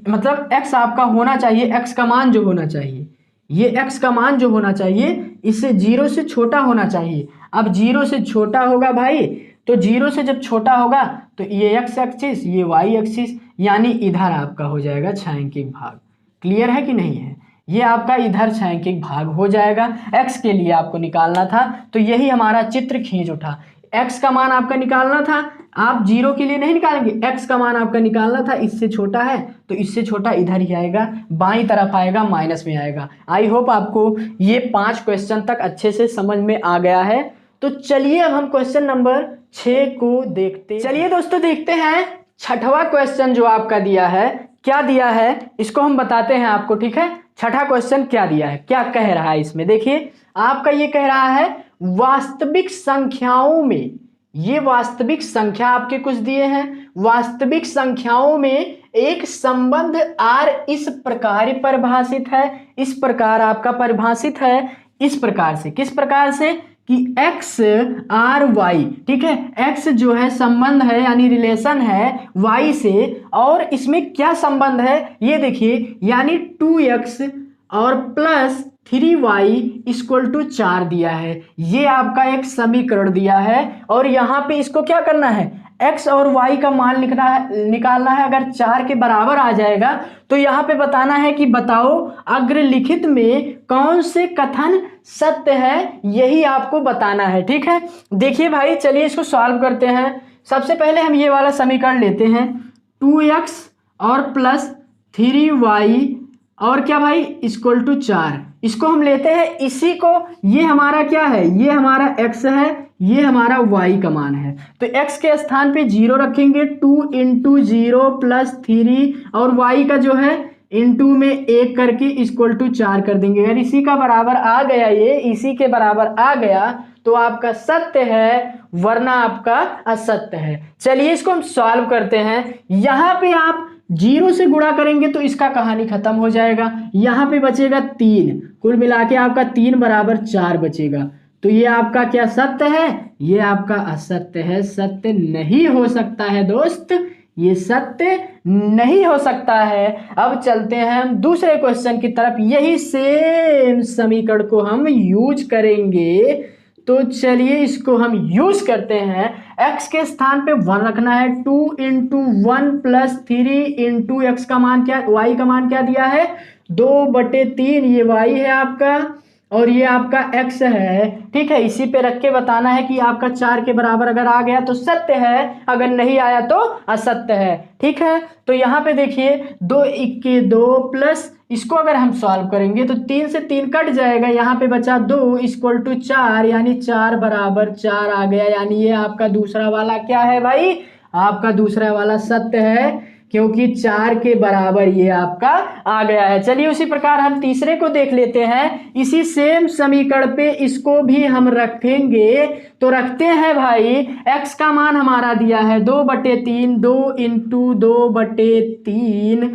मतलब x आपका होना चाहिए, x का मान जो होना चाहिए, ये x का मान जो होना चाहिए इससे 0 से छोटा होना चाहिए। अब 0 से छोटा होगा भाई, तो 0 से जब छोटा होगा तो ये x एक्सिस, ये y एक्सिस, यानी इधर आपका हो जाएगा छायांकित भाग। क्लियर है कि नहीं है, ये आपका इधर छायांकित भाग हो जाएगा। x के लिए आपको निकालना था, तो यही हमारा चित्र खींच उठा। x का मान आपका निकालना था, आप जीरो के लिए नहीं निकालेंगे, x का मान आपका निकालना था, इससे छोटा है तो इससे छोटा इधर ही आएगा, बाईं तरफ आएगा, माइनस में आएगा। आई होप आपको ये 5 क्वेश्चन तक अच्छे से समझ में आ गया है। तो चलिए अब हम क्वेश्चन नंबर 6 को देखते हैं। चलिए दोस्तों देखते हैं 6वां क्वेश्चन जो आपका दिया है, क्या दिया है इसको हम बताते हैं आपको, ठीक है। 6ठा क्वेश्चन क्या दिया है, क्या कह रहा है इसमें, देखिए आपका ये कह रहा है वास्तविक संख्याओं में, ये वास्तविक संख्या आपके कुछ दिए हैं, वास्तविक संख्याओं में एक संबंध R इस प्रकार परिभाषित है, इस प्रकार आपका परिभाषित है, इस प्रकार से, किस प्रकार से कि x r y, ठीक है, x जो है संबंध है यानी रिलेशन है y से, और इसमें क्या संबंध है ये देखिए, यानी 2x और प्लस 3y इक्वल टू 4 दिया है, ये आपका एक समीकरण दिया है। और यहाँ पे इसको क्या करना है, x और y का मान निकालना है। अगर 4 के बराबर आ जाएगा तो यहाँ पे बताना है कि बताओ अग्रलिखित में कौन से कथन सत्य है, यही आपको बताना है, ठीक है। देखिए भाई चलिए इसको सॉल्व करते हैं। सबसे पहले हम ये वाला समीकरण लेते हैं, 2x और प्लस 3y और क्या भाई इक्वल टू 4, इसको हम लेते हैं, इसी को, ये हमारा क्या है, ये हमारा x है, ये हमारा y का मान है, तो x के स्थान पे 0 रखेंगे, 2 इंटू 0 प्लस 3 और y का जो है इंटू में 1 करके इक्वल टू 4 कर देंगे। अगर इसी का बराबर आ गया, ये इसी के बराबर आ गया तो आपका सत्य है, वरना आपका असत्य है। चलिए इसको हम सॉल्व करते हैं। यहाँ पे आप 0 से गुणा करेंगे तो इसका कहानी खत्म हो जाएगा, यहाँ पे बचेगा 3, कुल मिला के आपका 3 बराबर 4 बचेगा, तो ये आपका क्या सत्य है, ये आपका असत्य है, सत्य नहीं हो सकता है दोस्त, ये सत्य नहीं हो सकता है। अब चलते हैं हम दूसरे क्वेश्चन की तरफ, यही सेम समीकरण को हम यूज करेंगे। तो चलिए इसको हम यूज करते हैं, x के स्थान पे 1 रखना है, 2 इंटू 1 प्लस 3 इंटू x का मान क्या, y का मान क्या दिया है 2/3, ये y है आपका और ये आपका x है, ठीक है। इसी पे रख के बताना है कि आपका 4 के बराबर अगर आ गया तो सत्य है, अगर नहीं आया तो असत्य है, ठीक है। तो यहाँ पे देखिए 2 1 2 प्लस, इसको अगर हम सॉल्व करेंगे तो 3 से 3 कट जाएगा, यहाँ पे बचा 2 इक्वल टू 4, यानी 4 बराबर 4 आ गया, यानी ये आपका दूसरा वाला क्या है भाई, आपका दूसरा वाला सत्य है, क्योंकि 4 के बराबर ये आपका आ गया है। चलिए उसी प्रकार हम तीसरे को देख लेते हैं, इसी सेम समीकरण पे इसको भी हम रखेंगे। तो रखते हैं भाई, x का मान हमारा दिया है 2/3, 2 इंटू 2/3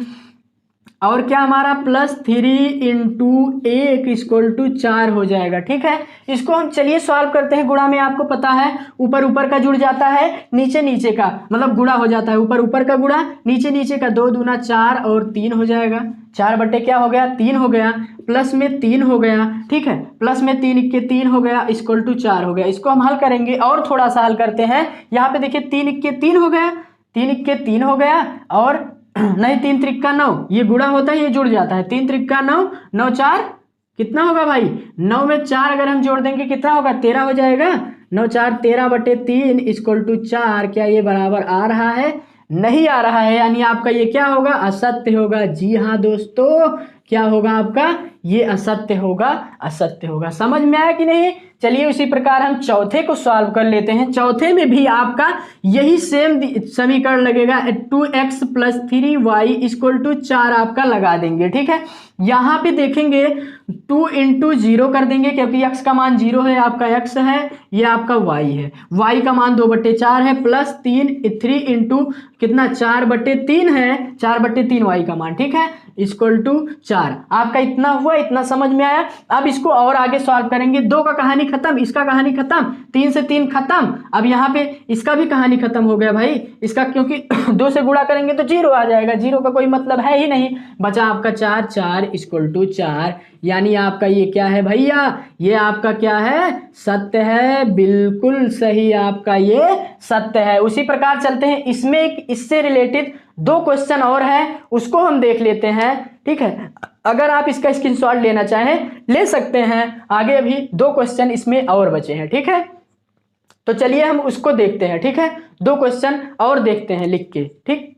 और क्या हमारा प्लस 3 इंटू 1 इक्वल टू 4 हो जाएगा, ठीक है। इसको हम चलिए सॉल्व करते हैं। गुणा में आपको पता है ऊपर ऊपर का जुड़ जाता है, नीचे नीचे का मतलब गुणा हो जाता है, ऊपर ऊपर का गुणा, नीचे नीचे का, 2 दूना 4 और 3 हो जाएगा, 4 बटे क्या हो गया 3 हो गया, प्लस में 3 हो गया, ठीक है, प्लस में 3 1 3 हो गया इक्वल टू 4 हो गया। इसको हम हल करेंगे और थोड़ा सा हल करते हैं। यहाँ पे देखिए 3 1 3 हो गया, 3 1 3 हो गया और नहीं 3 त्रिक 9, ये गुणा होता है, ये जुड़ जाता है, 3 त्रिक 9, 9 4 कितना होगा भाई, 9 में 4 अगर हम जोड़ देंगे कितना होगा 13 हो जाएगा, 9 4 13/3 इक्वल टू 4, क्या ये बराबर आ रहा है, नहीं आ रहा है, यानी आपका ये क्या होगा असत्य होगा। जी हाँ दोस्तों, क्या होगा आपका, ये असत्य होगा, असत्य होगा। समझ में आया कि नहीं। चलिए उसी प्रकार हम चौथे को सॉल्व कर लेते हैं। चौथे में भी आपका यही सेम समीकरण लगेगा, 2x plus 3y equal to 4 आपका लगा देंगे, ठीक है। यहाँ पे देखेंगे 2 इंटू 0 कर देंगे, क्योंकि x का मान 0 है, आपका x है, ये आपका y है, y का मान 2/4 है, प्लस 3 इंटू कितना 4/3 है, 4/3 y का मान, ठीक है, इक्वल टू 4। आपका इतना हुआ, इतना समझ में आया। अब इसको और आगे सॉल्व करेंगे, 2 का कहानी खत्म, इसका कहानी खत्म, 3 से 3 खत्म, अब यहाँ पे इसका भी कहानी खत्म हो गया भाई, इसका क्योंकि 2 से गुणा करेंगे तो 0 आ जाएगा, 0 का कोई मतलब है ही नहीं, बचा आपका 4 4 इक्वल टू 4, यानी आपका ये क्या है भैया, ये आपका क्या है सत्य है, बिल्कुल सही, आपका ये सत्य है। उसी प्रकार चलते हैं, इसमें एक इससे रिलेटेड 2 क्वेश्चन और है, उसको हम देख लेते हैं, ठीक है। अगर आप इसका स्क्रीनशॉट लेना चाहें ले सकते हैं, आगे अभी 2 क्वेश्चन इसमें और बचे हैं, ठीक है। तो चलिए हम उसको देखते हैं, ठीक है। दो क्वेश्चन और देखते हैं लिख के, ठीक।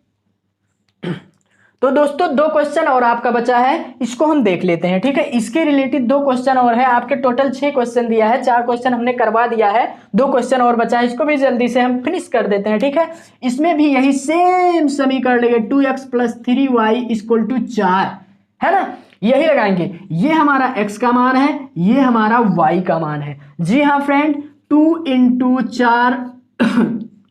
तो दोस्तों दो क्वेश्चन और आपका बचा है, इसको हम देख लेते हैं, ठीक है। इसके रिलेटेड दो क्वेश्चन और है, आपके टोटल 6 क्वेश्चन दिया है, 4 क्वेश्चन हमने करवा दिया है, दो क्वेश्चन और बचा है, इसको भी जल्दी से हम फिनिश कर देते हैं, ठीक है। इसमें भी यही सेम समीकरण लेंगे, 2x + 3y = 4, है ना, यही लगाएंगे। ये हमारा x का मान है, ये हमारा y का मान है। जी हाँ फ्रेंड, 2 × 4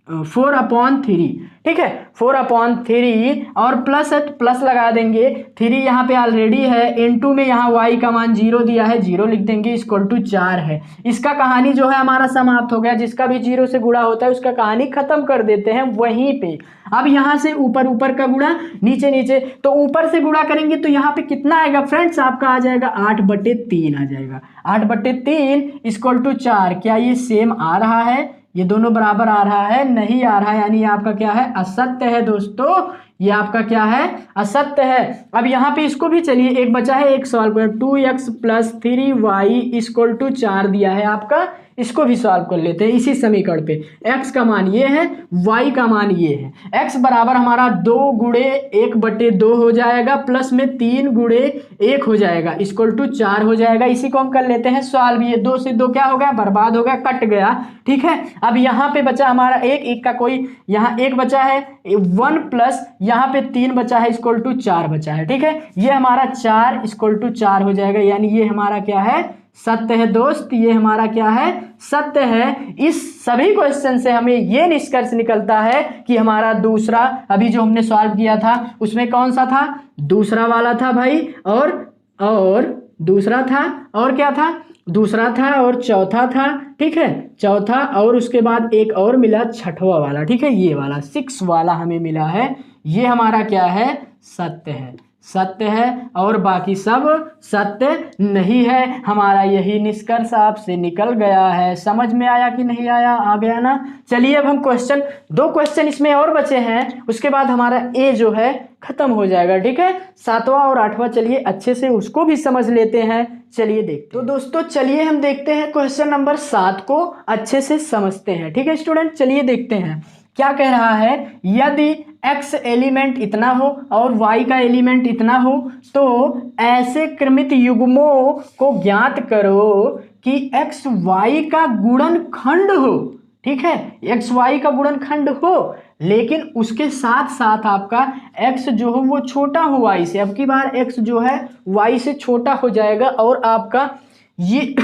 4/3, ठीक है, 4/3 और प्लस है, प्लस लगा देंगे, 3 यहाँ पे ऑलरेडी है, इनटू में यहाँ y का मान 0 दिया है, 0 लिख देंगे, = 4 है। इसका कहानी जो है हमारा समाप्त हो गया, जिसका भी 0 से गुणा होता है उसका कहानी खत्म कर देते हैं वहीं पे। अब यहाँ से ऊपर ऊपर का गुणा, नीचे नीचे, तो ऊपर से गुणा करेंगे तो यहाँ पे कितना आएगा फ्रेंड्स, आपका आ जाएगा 8/3 आ जाएगा, 8/3 = 4। क्या ये सेम आ रहा है, ये दोनों बराबर आ रहा है, नहीं आ रहा है, यानी आपका क्या है, असत्य है दोस्तों, ये आपका क्या है, असत्य है। अब यहाँ पे इसको भी चलिए, एक बचा है, एक सवाल पर 2x + 3y = 4 दिया है आपका, इसको भी सॉल्व कर लेते हैं इसी समीकरण पे। x का मान ये है, y का मान ये है। x बराबर हमारा 2 × 1/2 हो जाएगा, प्लस में 3 × 1 हो जाएगा, = 4 हो जाएगा। इसी को हम कर लेते हैं सॉल्व। ये 2 से 2 क्या हो गया, बर्बाद हो गया, कट गया, ठीक है। अब यहाँ पे बचा हमारा एक का कोई, यहाँ 1 बचा है, 1 प्लस यहाँ पे 3 बचा है, = 4 बचा है, ठीक है। ये हमारा 4 = 4 हो जाएगा, यानी ये हमारा क्या है, सत्य है दोस्त, ये हमारा क्या है, सत्य है। इस सभी क्वेश्चन से हमें ये निष्कर्ष निकलता है कि हमारा दूसरा, अभी जो हमने सॉल्व किया था उसमें कौन सा था, दूसरा वाला था भाई, और दूसरा था, और क्या था, दूसरा था और चौथा था, ठीक है, चौथा, और उसके बाद एक और मिला, छठवां वाला, ठीक है, ये वाला 6 वाला हमें मिला है। ये हमारा क्या है, सत्य है, सत्य है, और बाकी सब सत्य नहीं है। हमारा यही निष्कर्ष आपसे निकल गया है। समझ में आया कि नहीं आया, आ गया ना। चलिए अब हम क्वेश्चन, 2 क्वेश्चन इसमें और बचे हैं, उसके बाद हमारा ए जो है खत्म हो जाएगा, ठीक है। 7वां और 8वां, चलिए अच्छे से उसको भी समझ लेते हैं, चलिए देखते। तो दोस्तों चलिए हम देखते हैं क्वेश्चन नंबर 7 को अच्छे से समझते हैं, ठीक है स्टूडेंट। चलिए देखते हैं क्या कह रहा है। यदि x एलिमेंट इतना हो और y का एलिमेंट इतना हो, तो ऐसे क्रमित युग्मों को ज्ञात करो कि x y का गुणनखंड हो, ठीक है, x y का गुणनखंड हो, लेकिन उसके साथ साथ आपका x जो हो वो छोटा हो y से। अब की बार x जो है y से छोटा हो जाएगा और आपका ये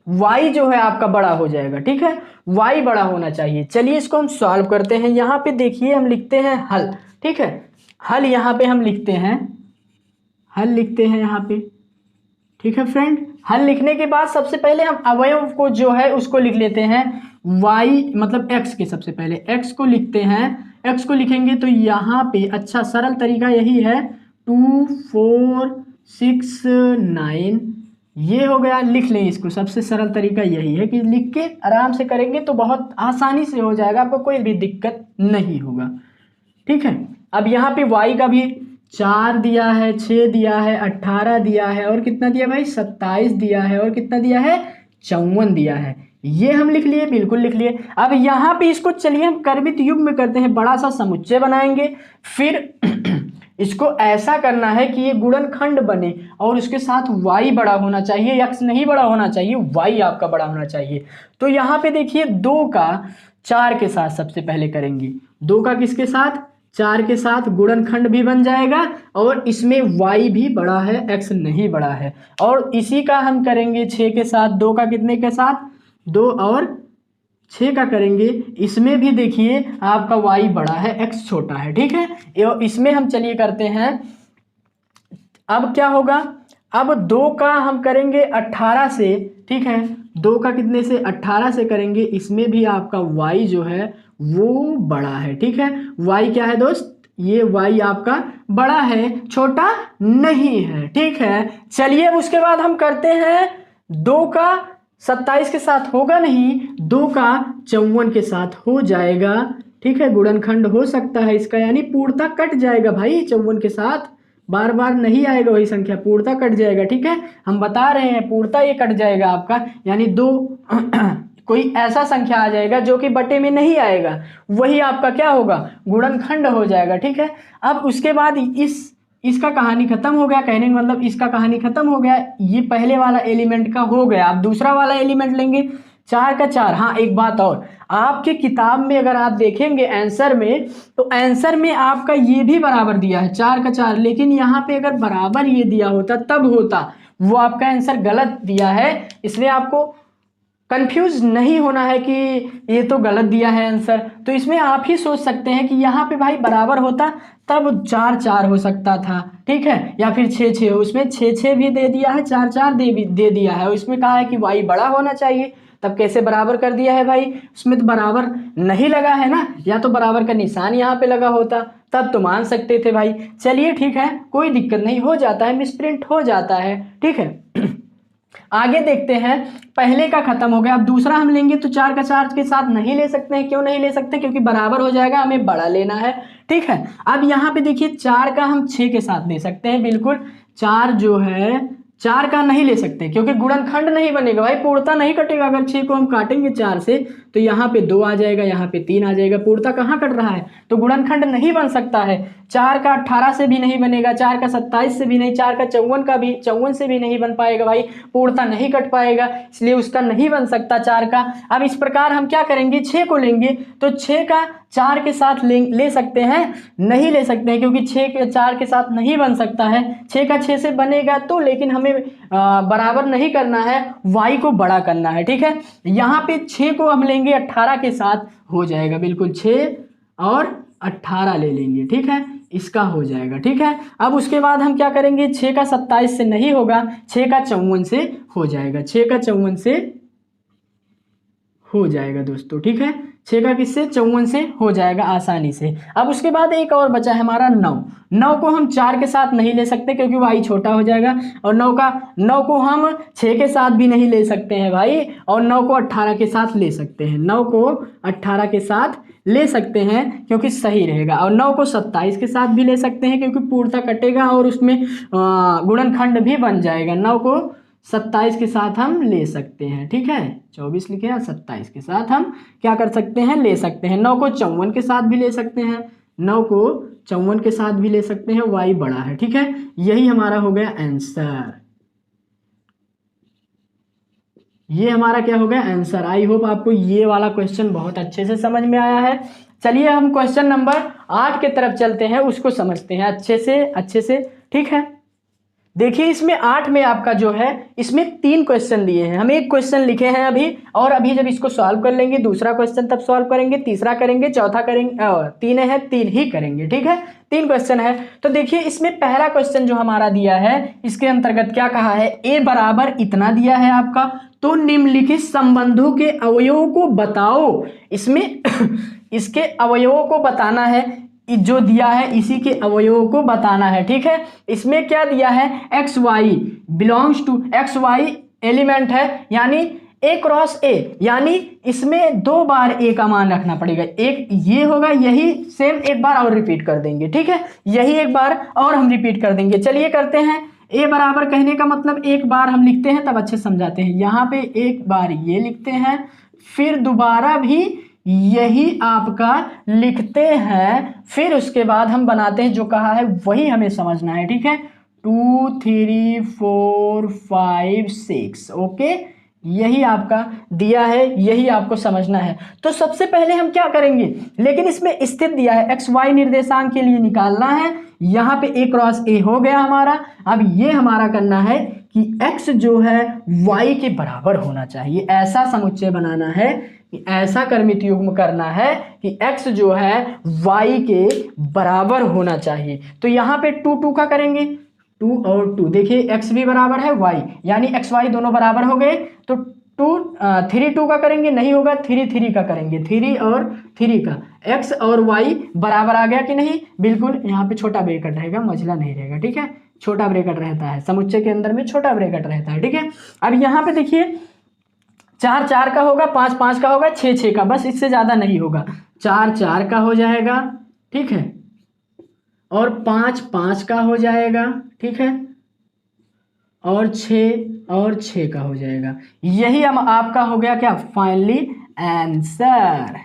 y जो है आपका बड़ा हो जाएगा, ठीक है, y बड़ा होना चाहिए। चलिए इसको हम सॉल्व करते हैं। यहाँ पे देखिए हम लिखते हैं हल, ठीक है, हल यहाँ पे हम लिखते हैं, हल लिखते हैं यहाँ पे, ठीक है फ्रेंड। हल लिखने के बाद सबसे पहले हम अवयव को जो है उसको लिख लेते हैं, y मतलब x के, सबसे पहले x को लिखते हैं। x को लिखेंगे तो यहाँ पे अच्छा सरल तरीका यही है, 2 4 6 9, ये हो गया, लिख लें इसको। सबसे सरल तरीका यही है कि लिख के आराम से करेंगे तो बहुत आसानी से हो जाएगा, आपको कोई भी दिक्कत नहीं होगा, ठीक है। अब यहाँ पे y का भी 4 दिया है, 6 दिया है, 18 दिया है, और कितना दिया भाई, 27 दिया है, और कितना दिया है, 54 दिया है। ये हम लिख लिए, बिल्कुल लिख लिए। अब यहाँ पे इसको चलिए हम कर्मित युग्म में करते हैं, बड़ा सा समुच्चय बनाएंगे, फिर इसको ऐसा करना है कि ये गुणनखंड बने और उसके साथ y बड़ा होना चाहिए, x नहीं बड़ा होना चाहिए, y आपका बड़ा होना चाहिए। तो यहाँ पे देखिए 2 का 4 के साथ सबसे पहले करेंगे, 2 का किसके साथ, 4 के साथ गुणनखंड भी बन जाएगा, और इसमें y भी बड़ा है, x नहीं बड़ा है। और इसी का हम करेंगे 6 के साथ, 2 का कितने के साथ, 2 और 6 का करेंगे, इसमें भी देखिए आपका y बड़ा है, x छोटा है, ठीक है। इसमें हम चलिए करते हैं, अब क्या होगा, अब 2 का हम करेंगे 18 से, ठीक है, 2 का कितने से, 18 से करेंगे, इसमें भी आपका y जो है वो बड़ा है, ठीक है। y क्या है दोस्त, ये y आपका बड़ा है, छोटा नहीं है, ठीक है। चलिए अब उसके बाद हम करते हैं 2 का 27 के साथ होगा नहीं, 2 का 54 के साथ हो जाएगा, ठीक है, गुणनखंड हो सकता है इसका, यानी पूर्णता कट जाएगा भाई 54 के साथ, बार बार नहीं आएगा वही संख्या, पूर्णता कट जाएगा, ठीक है। हम बता रहे हैं पूर्णता ये कट जाएगा आपका, यानी 2 कोई ऐसा संख्या आ जाएगा जो कि बटे में नहीं आएगा, वही आपका क्या होगा, गुणनखंड हो जाएगा। ठीक है, अब उसके बाद इसका कहानी खत्म हो गया, कहने का मतलब इसका कहानी खत्म हो गया। ये पहले वाला एलिमेंट का हो गया। अब दूसरा वाला एलिमेंट लेंगे, 4 का 4। हाँ, एक बात और, आपके किताब में अगर आप देखेंगे आंसर में, तो आंसर में आपका ये भी बराबर दिया है 4 का 4, लेकिन यहाँ पे अगर बराबर ये दिया होता तब होता, वो आपका आंसर गलत दिया है। इसलिए आपको कंफ्यूज नहीं होना है कि ये तो गलत दिया है आंसर। तो इसमें आप ही सोच सकते हैं कि यहाँ पे भाई बराबर होता तब 4 4 हो सकता था, ठीक है, या फिर 6 6 हो। उसमें 6 6 भी दे दिया है, 4 4 दे दिया है, और इसमें कहा है कि y बड़ा होना चाहिए, तब कैसे बराबर कर दिया है भाई? उसमें तो बराबर नहीं लगा है ना, या तो बराबर का निशान यहाँ पे लगा होता तब तो मान सकते थे भाई। चलिए ठीक है, कोई दिक्कत नहीं, हो जाता है, मिसप्रिंट हो जाता है, ठीक है। आगे देखते हैं, पहले का खत्म हो गया। अब दूसरा हम लेंगे तो 4 का 4 के साथ नहीं ले सकते हैं। क्यों नहीं ले सकते? क्योंकि बराबर हो जाएगा, हमें बड़ा लेना है, ठीक है। अब यहाँ पे देखिए 4 का हम 6 के साथ ले सकते हैं, बिल्कुल। 4 जो है, 4 का नहीं ले सकते क्योंकि गुणनखंड नहीं बनेगा भाई, पूर्णता नहीं कटेगा। अगर 6 को हम काटेंगे 4 से तो यहाँ पे 2 आ जाएगा, यहाँ पे 3 आ जाएगा, पूर्णता कहाँ कट रहा है, तो गुणनखंड नहीं बन सकता है। 4 का 18 से भी नहीं बनेगा, 4 का 27 से भी नहीं, 4 का 54 से भी नहीं बन पाएगा भाई, पूर्णता नहीं कट पाएगा, इसलिए उसका नहीं बन सकता 4 का। अब इस प्रकार हम क्या करेंगे, 6 को लेंगे तो 6 का 4 के साथ ले सकते हैं, नहीं ले सकते हैं क्योंकि 6 के 4 के साथ नहीं बन सकता है। 6 का 6 से बनेगा तो, लेकिन हमें बराबर नहीं करना है, y को बड़ा करना है, ठीक है। यहाँ पे 6 को हम लेंगे 18 के साथ, हो जाएगा बिल्कुल, 6 और 18 ले लेंगे, ठीक है, इसका हो जाएगा, ठीक है। अब उसके बाद हम क्या करेंगे, 6 का 27 से नहीं होगा, 6 का 54 से हो जाएगा, 6 का 54 से हो जाएगा दोस्तों, ठीक है। 6 का किससे, 54 से हो जाएगा आसानी से। अब उसके बाद एक और बचा है हमारा 9। 9 को हम 4 के साथ नहीं ले सकते क्योंकि y छोटा हो जाएगा, और 9 को हम 6 के साथ भी नहीं ले सकते हैं भाई, और 9 को 18 के साथ ले सकते हैं, 9 को 18 के साथ ले सकते हैं क्योंकि सही रहेगा, और 9 को 27 के साथ भी ले सकते हैं क्योंकि पूर्णता कटेगा और उसमें गुणनखंड भी बन जाएगा। 9 को 27 के साथ हम ले सकते हैं, ठीक है, 24 लिखे हैं, 27 के साथ हम क्या कर सकते हैं, ले सकते हैं। 9 को 54 के साथ भी ले सकते हैं, 9 को 54 के साथ भी ले सकते हैं, y बड़ा है, ठीक है। यही हमारा हो गया आंसर, ये हमारा क्या हो गया, आंसर। आई होप आपको ये वाला क्वेश्चन बहुत अच्छे से समझ में आया है। चलिए हम क्वेश्चन नंबर 8 के तरफ चलते हैं, उसको समझते हैं अच्छे से, ठीक है। देखिए इसमें 8 में आपका जो है, इसमें 3 क्वेश्चन दिए हैं, हम एक क्वेश्चन लिखे हैं अभी, और अभी जब इसको सॉल्व कर लेंगे, दूसरा क्वेश्चन तब सॉल्व करेंगे, तीसरा करेंगे, चौथा करेंगे, और 3 है, 3 ही करेंगे, ठीक है। 3 क्वेश्चन है। तो देखिए इसमें पहला क्वेश्चन जो हमारा दिया है, इसके अंतर्गत क्या कहा है, a बराबर इतना दिया है आपका, तो निम्नलिखित संबंधों के अवयवों को बताओ। इसमें इसके अवयवों को बताना है, जो दिया है इसी के अवयवों को बताना है, ठीक है। इसमें क्या दिया है, X Y belongs to, X Y element है, यानी a क्रॉस a, यानी इसमें 2 बार a का मान रखना पड़ेगा। एक ये होगा, यही सेम एक बार और रिपीट कर देंगे, ठीक है, यही एक बार और हम रिपीट कर देंगे। चलिए करते हैं। a बराबर कहने का मतलब एक बार हम लिखते हैं तब अच्छे समझाते हैं। यहाँ पे एक बार ये लिखते हैं, फिर दोबारा भी यही आपका लिखते हैं, फिर उसके बाद हम बनाते हैं, जो कहा है वही हमें समझना है, ठीक है। 2 3 4 5 6, ओके, यही आपका दिया है, यही आपको समझना है। तो सबसे पहले हम क्या करेंगे, लेकिन इसमें स्थित दिया है, एक्स वाई निर्देशांक के लिए निकालना है। यहाँ पे a क्रॉस a हो गया हमारा। अब ये हमारा करना है कि x जो है y के बराबर होना चाहिए, ऐसा समुच्चय बनाना है कि ऐसा कर्मित युग्म करना है कि x जो है y के बराबर होना चाहिए। तो यहाँ पे 2 2 का करेंगे, 2 और 2, देखिए x भी बराबर है y, यानी x y दोनों बराबर हो गए। तो 3 2 का करेंगे, नहीं होगा, 3 3 का करेंगे, 3 और 3 का, x और y बराबर आ गया कि नहीं, बिल्कुल। यहाँ पे छोटा ब्रैकेट रहेगा, मझला नहीं रहेगा, ठीक है, छोटा ब्रैकेट रहता है, समुच्चय के अंदर में छोटा ब्रैकेट रहता है, ठीक है। अब यहाँ पे देखिए 4 4 का होगा, 5 5 का होगा, 6 6 का, बस इससे ज़्यादा नहीं होगा। 4 4 का हो जाएगा, ठीक है, और 5 5 का हो जाएगा, ठीक है, और 6 का हो जाएगा। यही हम आपका हो गया क्या, फाइनली आंसर।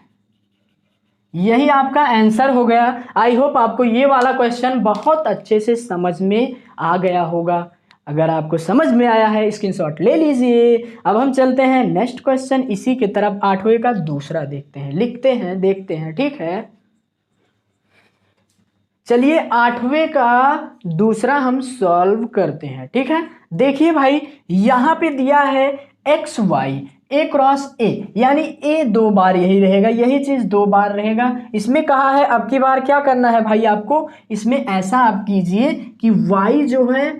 यही आपका आंसर हो गया। आई होप आपको ये वाला क्वेश्चन बहुत अच्छे से समझ में आ गया होगा। अगर आपको समझ में आया है स्क्रीनशॉट ले लीजिए। अब हम चलते हैं नेक्स्ट क्वेश्चन इसी की तरफ, 8वें का दूसरा देखते हैं, लिखते हैं, देखते हैं, ठीक है। चलिए 8वें का दूसरा हम सॉल्व करते हैं, ठीक है। देखिए भाई यहां पे दिया है X Y A cross A, यानी ए 2 बार यही रहेगा, यही चीज 2 बार रहेगा। इसमें कहा है अब की बार क्या करना है भाई आपको, इसमें ऐसा आप कीजिए कि y जो है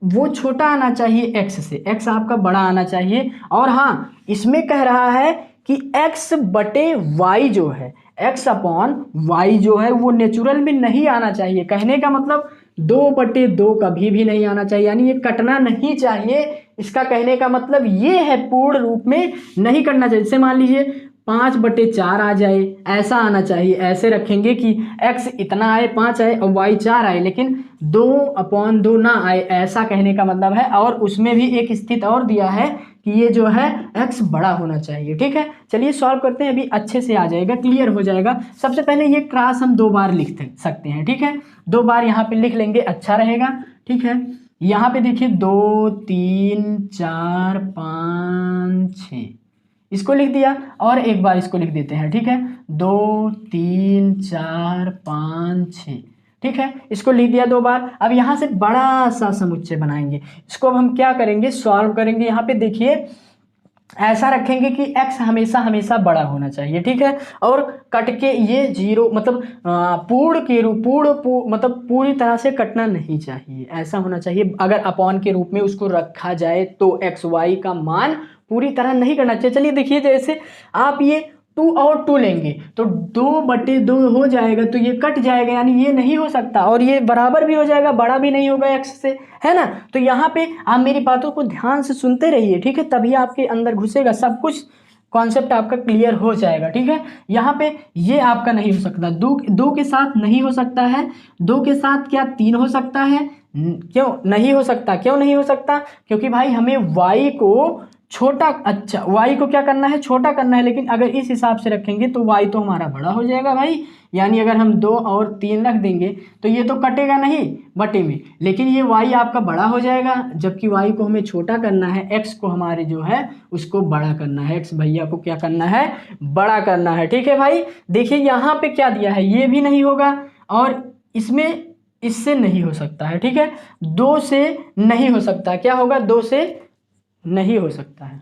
वो छोटा आना चाहिए x से, x आपका बड़ा आना चाहिए। और हाँ इसमें कह रहा है कि x बटे y जो है, x अपॉन वाई जो है वो नेचुरल में नहीं आना चाहिए। कहने का मतलब 2/2 कभी भी नहीं आना चाहिए, यानी ये कटना नहीं चाहिए। इसका कहने का मतलब ये है पूर्ण रूप में नहीं करना चाहिए। जैसे मान लीजिए 5/4 आ जाए, ऐसा आना चाहिए। ऐसे रखेंगे कि x इतना आए 5 आए और y 4 आए, लेकिन 2/2 ना आए, ऐसा कहने का मतलब है। और उसमें भी एक स्थिति और दिया है कि ये जो है x बड़ा होना चाहिए, ठीक है। चलिए सॉल्व करते हैं, अभी अच्छे से आ जाएगा, क्लियर हो जाएगा। सबसे पहले ये क्रॉस हम 2 बार लिख सकते हैं, ठीक है। 2 बार यहाँ पे लिख लेंगे, अच्छा रहेगा, ठीक है। यहाँ पे देखिए 2 3 4 5 6 इसको लिख दिया, और एक बार इसको लिख देते हैं, ठीक है। 2 3 4 5 6, ठीक है, इसको लिख दिया 2 बार। अब यहाँ से बड़ा सा समुच्चय बनाएंगे। इसको अब हम क्या करेंगे, सॉल्व करेंगे। यहाँ पे देखिए ऐसा रखेंगे कि x हमेशा हमेशा बड़ा होना चाहिए, ठीक है। और कट के ये 0 मतलब पूर्ण के रूप मतलब पूरी तरह से कटना नहीं चाहिए, ऐसा होना चाहिए। अगर अपॉन के रूप में उसको रखा जाए तो एक्स वाई का मान पूरी तरह नहीं करना चाहिए। चलिए देखिए जैसे आप ये 2 और 2 लेंगे तो 2/2 हो जाएगा, तो ये कट जाएगा, यानी ये नहीं हो सकता। और ये बराबर भी हो जाएगा, बड़ा भी नहीं होगा x से, है ना। तो यहाँ पे आप मेरी बातों को ध्यान से सुनते रहिए, ठीक है, तभी आपके अंदर घुसेगा, सब कुछ कॉन्सेप्ट आपका क्लियर हो जाएगा, ठीक है। यहाँ पे ये आपका नहीं हो सकता, 2 के साथ नहीं हो सकता है। 2 के साथ क्या 3 हो सकता है, क्यों नहीं हो सकता, क्यों नहीं हो सकता, क्योंकि भाई हमें y को छोटा, अच्छा y को क्या करना है, छोटा करना है। लेकिन अगर इस हिसाब से रखेंगे तो y तो हमारा बड़ा हो जाएगा भाई, यानी अगर हम 2 और 3 रख देंगे तो ये तो कटेगा नहीं बटे में, लेकिन ये y आपका बड़ा हो जाएगा। जबकि y को हमें छोटा करना है, x को हमारे जो है उसको बड़ा करना है, x भैया को क्या करना है, बड़ा करना है, ठीक है भाई। देखिए यहाँ पे क्या दिया है, ये भी नहीं होगा, और इसमें इससे नहीं हो सकता है, ठीक है। 2 से नहीं हो सकता, क्या होगा, 2 से नहीं हो सकता है।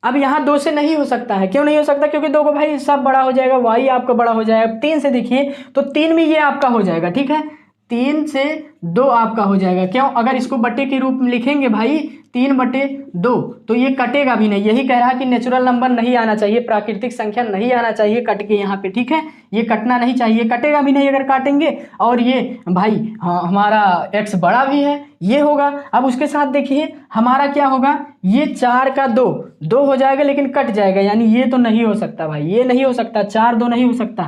अब यहाँ 2 से नहीं हो सकता है, क्यों नहीं हो सकता, क्योंकि 2 को भाई सब बड़ा हो जाएगा, y आपका बड़ा हो जाएगा। 3 से देखिए तो 3 में ये आपका हो जाएगा, ठीक है, 3 से 2 आपका हो जाएगा। क्यों, अगर इसको बटे के रूप में लिखेंगे भाई 3/2 तो ये कटेगा भी नहीं। यही कह रहा है कि नेचुरल नंबर नहीं आना चाहिए, प्राकृतिक संख्या नहीं आना चाहिए कट के यहाँ पे, ठीक है, ये कटना नहीं चाहिए, कटेगा भी नहीं अगर काटेंगे। और ये भाई हाँ हमारा x बड़ा भी है, ये होगा। अब उसके साथ देखिए हमारा क्या होगा, ये 4 का 2 हो जाएगा, लेकिन कट जाएगा, यानी ये तो नहीं हो सकता भाई, ये नहीं हो सकता, 4 2 नहीं हो सकता,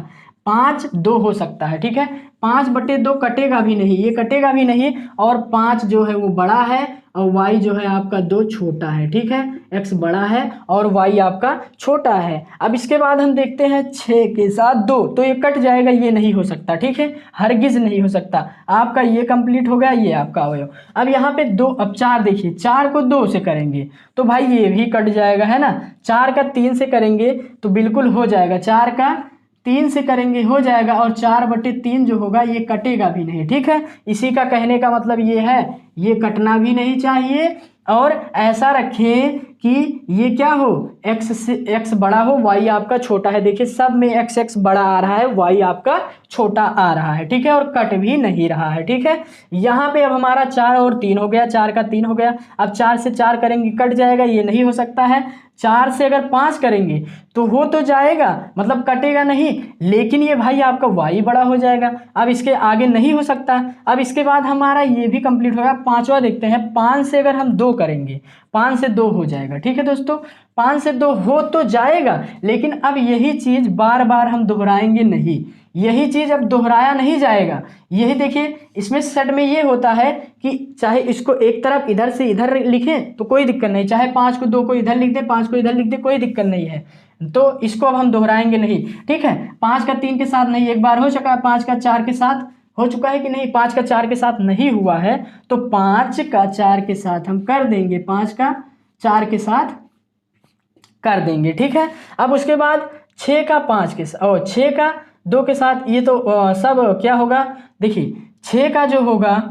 5 2 हो सकता है, ठीक है। 5/2 कटेगा भी नहीं, ये कटेगा भी नहीं, और 5 जो है वो बड़ा है और y जो है आपका 2 छोटा है, ठीक है, x बड़ा है और y आपका छोटा है। अब इसके बाद हम देखते हैं 6 के साथ 2, तो ये कट जाएगा, ये नहीं हो सकता, ठीक है, हरगिज नहीं हो सकता। आपका ये कंप्लीट हो गया, ये आपका अवयव। अब यहाँ पे 2, अब 4 देखिए, 4 को 2 से करेंगे तो भाई ये भी कट जाएगा, है ना। 4 का 3 से करेंगे तो बिल्कुल हो जाएगा, 4 का 3 से करेंगे हो जाएगा, और 4/3 जो होगा ये कटेगा भी नहीं, ठीक है। इसी का कहने का मतलब ये है, ये कटना भी नहीं चाहिए। और ऐसा रखें कि ये क्या हो, x बड़ा हो, y आपका छोटा है। देखिए सब में x बड़ा आ रहा है, y आपका छोटा आ रहा है, ठीक है, और कट भी नहीं रहा है, ठीक है। यहाँ पे अब हमारा 4 और 3 हो गया, 4 का 3 हो गया। अब 4 से 4 करेंगे कट जाएगा, ये नहीं हो सकता है। 4 से अगर 5 करेंगे तो हो तो जाएगा, मतलब कटेगा नहीं, लेकिन ये भाई आपका y बड़ा हो जाएगा। अब इसके आगे नहीं हो सकता। अब इसके बाद हमारा ये भी कंप्लीट होगा। 5वां देखते हैं, 5 से अगर हम 2 करेंगे, 5 से 2 हो जाएगा, ठीक है दोस्तों, 5 से 2 हो तो जाएगा, लेकिन अब यही चीज बार बार हम दोहराएंगे नहीं, यही चीज़ अब दोहराया नहीं जाएगा। यही देखिए इसमें सेट में ये होता है कि चाहे इसको एक तरफ इधर से इधर लिखें तो कोई दिक्कत नहीं, चाहे 5 को 2 को इधर लिख दे, 5 को इधर लिख दे, कोई दिक्कत नहीं है। तो इसको अब हम दोहराएंगे नहीं, ठीक है। 5 का 3 के साथ नहीं, एक बार हो चुका है, 5 का 4 के साथ हो चुका है कि नहीं, 5 का 4 के साथ नहीं हुआ है, तो 5 का 4 के साथ हम कर देंगे, 5 का 4 के साथ कर देंगे, ठीक है। अब उसके बाद 6 का 5 के साथ और 6 का 2 के साथ, ये तो सब क्या होगा, देखिए 6 का जो होगा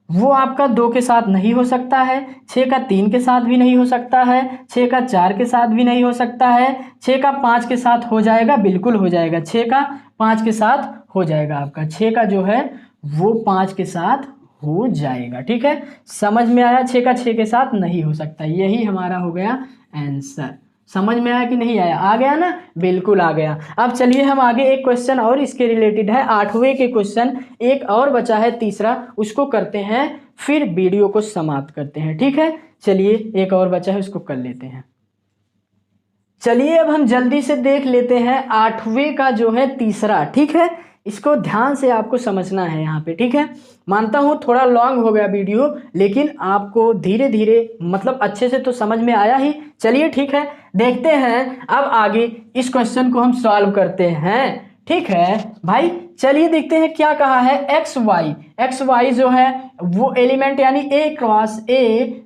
वो आपका 2 के साथ नहीं हो सकता है, 6 का 3 के साथ भी नहीं हो सकता है, 6 का 4 के साथ भी नहीं हो सकता है, 6 का 5 के साथ हो जाएगा, बिल्कुल हो जाएगा, 6 का 5 के साथ हो जाएगा आपका, 6 का जो है वो 5 के साथ हो जाएगा, ठीक है। समझ में आया, 6 का 6 के साथ नहीं हो सकता, यही हमारा हो गया आंसर। समझ में आया कि नहीं आया, आ गया ना, बिल्कुल आ गया। अब चलिए हम आगे एक क्वेश्चन और इसके रिलेटेड है, 8वें के क्वेश्चन एक और बचा है तीसरा, उसको करते हैं फिर वीडियो को समाप्त करते हैं, ठीक है। चलिए एक और बचा है उसको कर लेते हैं। चलिए अब हम जल्दी से देख लेते हैं 8वें का जो है तीसरा, ठीक है। इसको ध्यान से आपको समझना है यहाँ पे, ठीक है। मानता हूँ थोड़ा लॉन्ग हो गया वीडियो, लेकिन आपको धीरे धीरे मतलब अच्छे से तो समझ में आया ही। चलिए ठीक है, देखते हैं अब आगे इस क्वेश्चन को हम सॉल्व करते हैं, ठीक है भाई। चलिए देखते हैं क्या कहा है, एक्स वाई जो है वो एलिमेंट यानी a cross a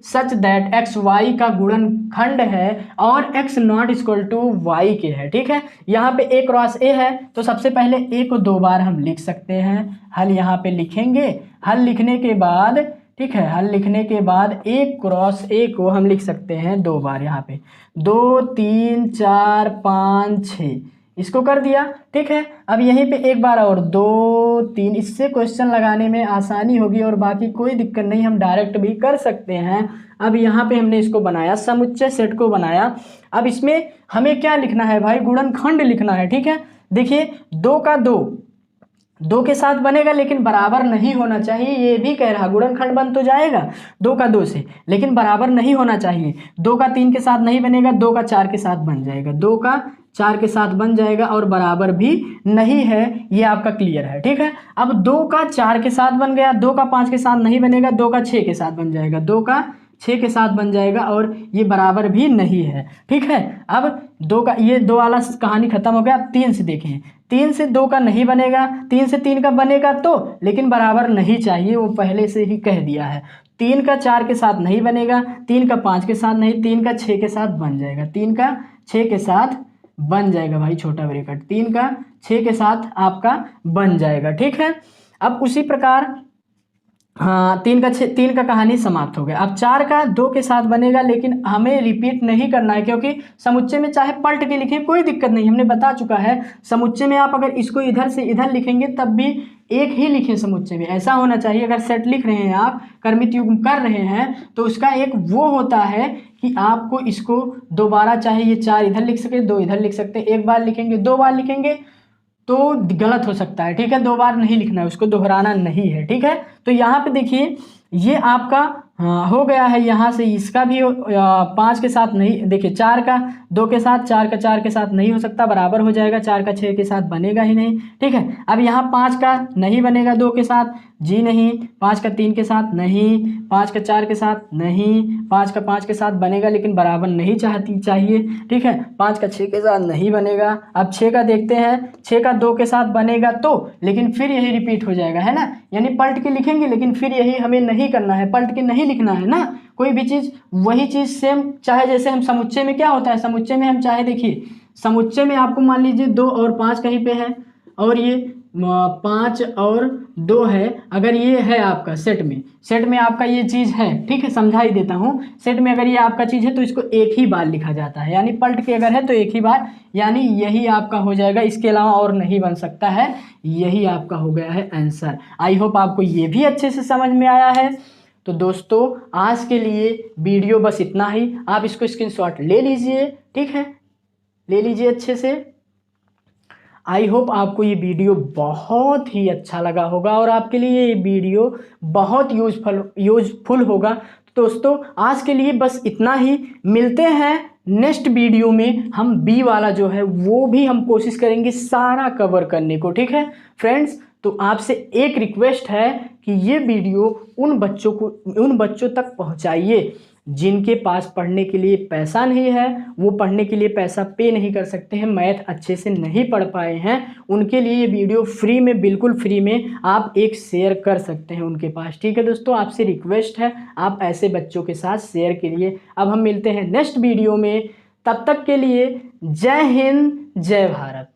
such that X Y का गुणनखंड है और x not equal to Y के है, ठीक है। यहाँ पे a क्रॉस a है तो सबसे पहले a को 2 बार हम लिख सकते हैं, हल यहाँ पे लिखेंगे, हल लिखने के बाद, ठीक है, हल लिखने के बाद a क्रॉस a को हम लिख सकते हैं 2 बार, यहाँ पे 2 3 4 5 6 इसको कर दिया, ठीक है। अब यहीं पे एक बार और 2 3, इससे क्वेश्चन लगाने में आसानी होगी और बाकी कोई दिक्कत नहीं, हम डायरेक्ट भी कर सकते हैं। अब यहाँ पे हमने इसको बनाया, समुच्चय सेट को बनाया। अब इसमें हमें क्या लिखना है भाई, गुणनखंड लिखना है, ठीक है। देखिए 2 का 2 के साथ बनेगा लेकिन बराबर नहीं होना चाहिए, ये भी कह रहा, गुणनखंड बन तो जाएगा 2 का 2 से, लेकिन बराबर नहीं होना चाहिए। 2 का 3 के साथ नहीं बनेगा, 2 का 4 के साथ बन जाएगा, 2 का 4 के साथ बन जाएगा और बराबर भी नहीं है, ये आपका क्लियर है, ठीक है। अब 2 का 4 के साथ बन गया, 2 का 5 के साथ नहीं बनेगा, 2 का 6 के साथ बन जाएगा, 2 का 6 के साथ बन जाएगा और ये बराबर भी नहीं है, ठीक है। अब 2 का ये 2 वाला कहानी खत्म हो गया। अब 3 से देखें, 3 से 2 का नहीं बनेगा, 3 से 3 का बनेगा तो, लेकिन बराबर नहीं चाहिए, वो पहले से ही कह दिया है। 3 का 4 के साथ नहीं बनेगा, 3 का 5 के साथ नहीं, 3 का 6 के साथ बन जाएगा, 3 का 6 के साथ बन जाएगा भाई, छोटा ब्रैकेट 3 का 6 के साथ आपका बन जाएगा, ठीक है। अब उसी प्रकार हाँ 3 का कहानी समाप्त हो गया। अब 4 का 2 के साथ बनेगा, लेकिन हमें रिपीट नहीं करना है क्योंकि समुच्चय में चाहे पलट के लिखें कोई दिक्कत नहीं, हमने बता चुका है। समुच्चय में आप अगर इसको इधर से इधर लिखेंगे तब भी एक ही लिखें, समुच्चय में ऐसा होना चाहिए। अगर सेट लिख रहे हैं आप, क्रमित युग्म कर रहे हैं, तो उसका एक वो होता है कि आपको इसको दोबारा, चाहे ये 4 इधर लिख सके, 2 इधर लिख सकते हैं, एक बार लिखेंगे 2 बार लिखेंगे तो गलत हो सकता है, ठीक है। 2 बार नहीं लिखना है, उसको दोहराना नहीं है, ठीक है। तो यहाँ पे देखिए ये आपका हो गया है, यहाँ से इसका भी 5 के साथ नहीं, देखिए 4 का 2 के साथ, 4 का 4 के साथ नहीं हो सकता, बराबर हो जाएगा, 4 का 6 के साथ बनेगा ही नहीं, ठीक है। अब यहाँ 5 का नहीं बनेगा 2 के साथ, जी नहीं, 5 का 3 के साथ नहीं, 5 का 4 के साथ नहीं, 5 का 5 के साथ बनेगा लेकिन बराबर नहीं चाहिए, ठीक है। 5 का 6 के साथ नहीं बनेगा। अब 6 का देखते हैं, 6 का 2 के साथ बनेगा तो, लेकिन फिर यही रिपीट हो जाएगा, है ना, यानी पलट के लिखेंगे लेकिन फिर यही हमें नहीं करना है, पलट के नहीं लिखना है ना, कोई भी चीज़ वही चीज़ सेम, चाहे जैसे हम समुच्चय में क्या होता है, समुच्चय में हम चाहे देखिए, समुच्चय में आपको मान लीजिए 2 और 5 कहीं पे है और ये 5 और 2 है, अगर ये है आपका सेट में आपका ये चीज़ है, ठीक है, समझा ही देता हूँ। सेट में अगर ये आपका चीज़ है तो इसको एक ही बार लिखा जाता है, यानी पलट के अगर है तो एक ही बार, यानी यही आपका हो जाएगा, इसके अलावा और नहीं बन सकता है, यही आपका हो गया है आंसर। आई होप आपको ये भी अच्छे से समझ में आया है। तो दोस्तों आज के लिए वीडियो बस इतना ही, आप इसको स्क्रीनशॉट ले लीजिए, ठीक है, ले लीजिए अच्छे से। आई होप आपको ये वीडियो बहुत ही अच्छा लगा होगा और आपके लिए ये वीडियो बहुत यूजफुल होगा। तो दोस्तों आज के लिए बस इतना ही, मिलते हैं नेक्स्ट वीडियो में हम बी वाला जो है वो भी हम कोशिश करेंगे सारा कवर करने को। ठीक है फ्रेंड्स, तो आपसे एक रिक्वेस्ट है कि ये वीडियो उन बच्चों तक पहुंचाइए जिनके पास पढ़ने के लिए पैसा नहीं है, वो पढ़ने के लिए पैसा पे नहीं कर सकते हैं, मैथ अच्छे से नहीं पढ़ पाए हैं, उनके लिए ये वीडियो फ्री में, बिल्कुल फ्री में आप एक शेयर कर सकते हैं उनके पास। ठीक है दोस्तों, आपसे रिक्वेस्ट है आप ऐसे बच्चों के साथ शेयर करिए। अब हम मिलते हैं नेक्स्ट वीडियो में, तब तक के लिए जय हिंद जय भारत।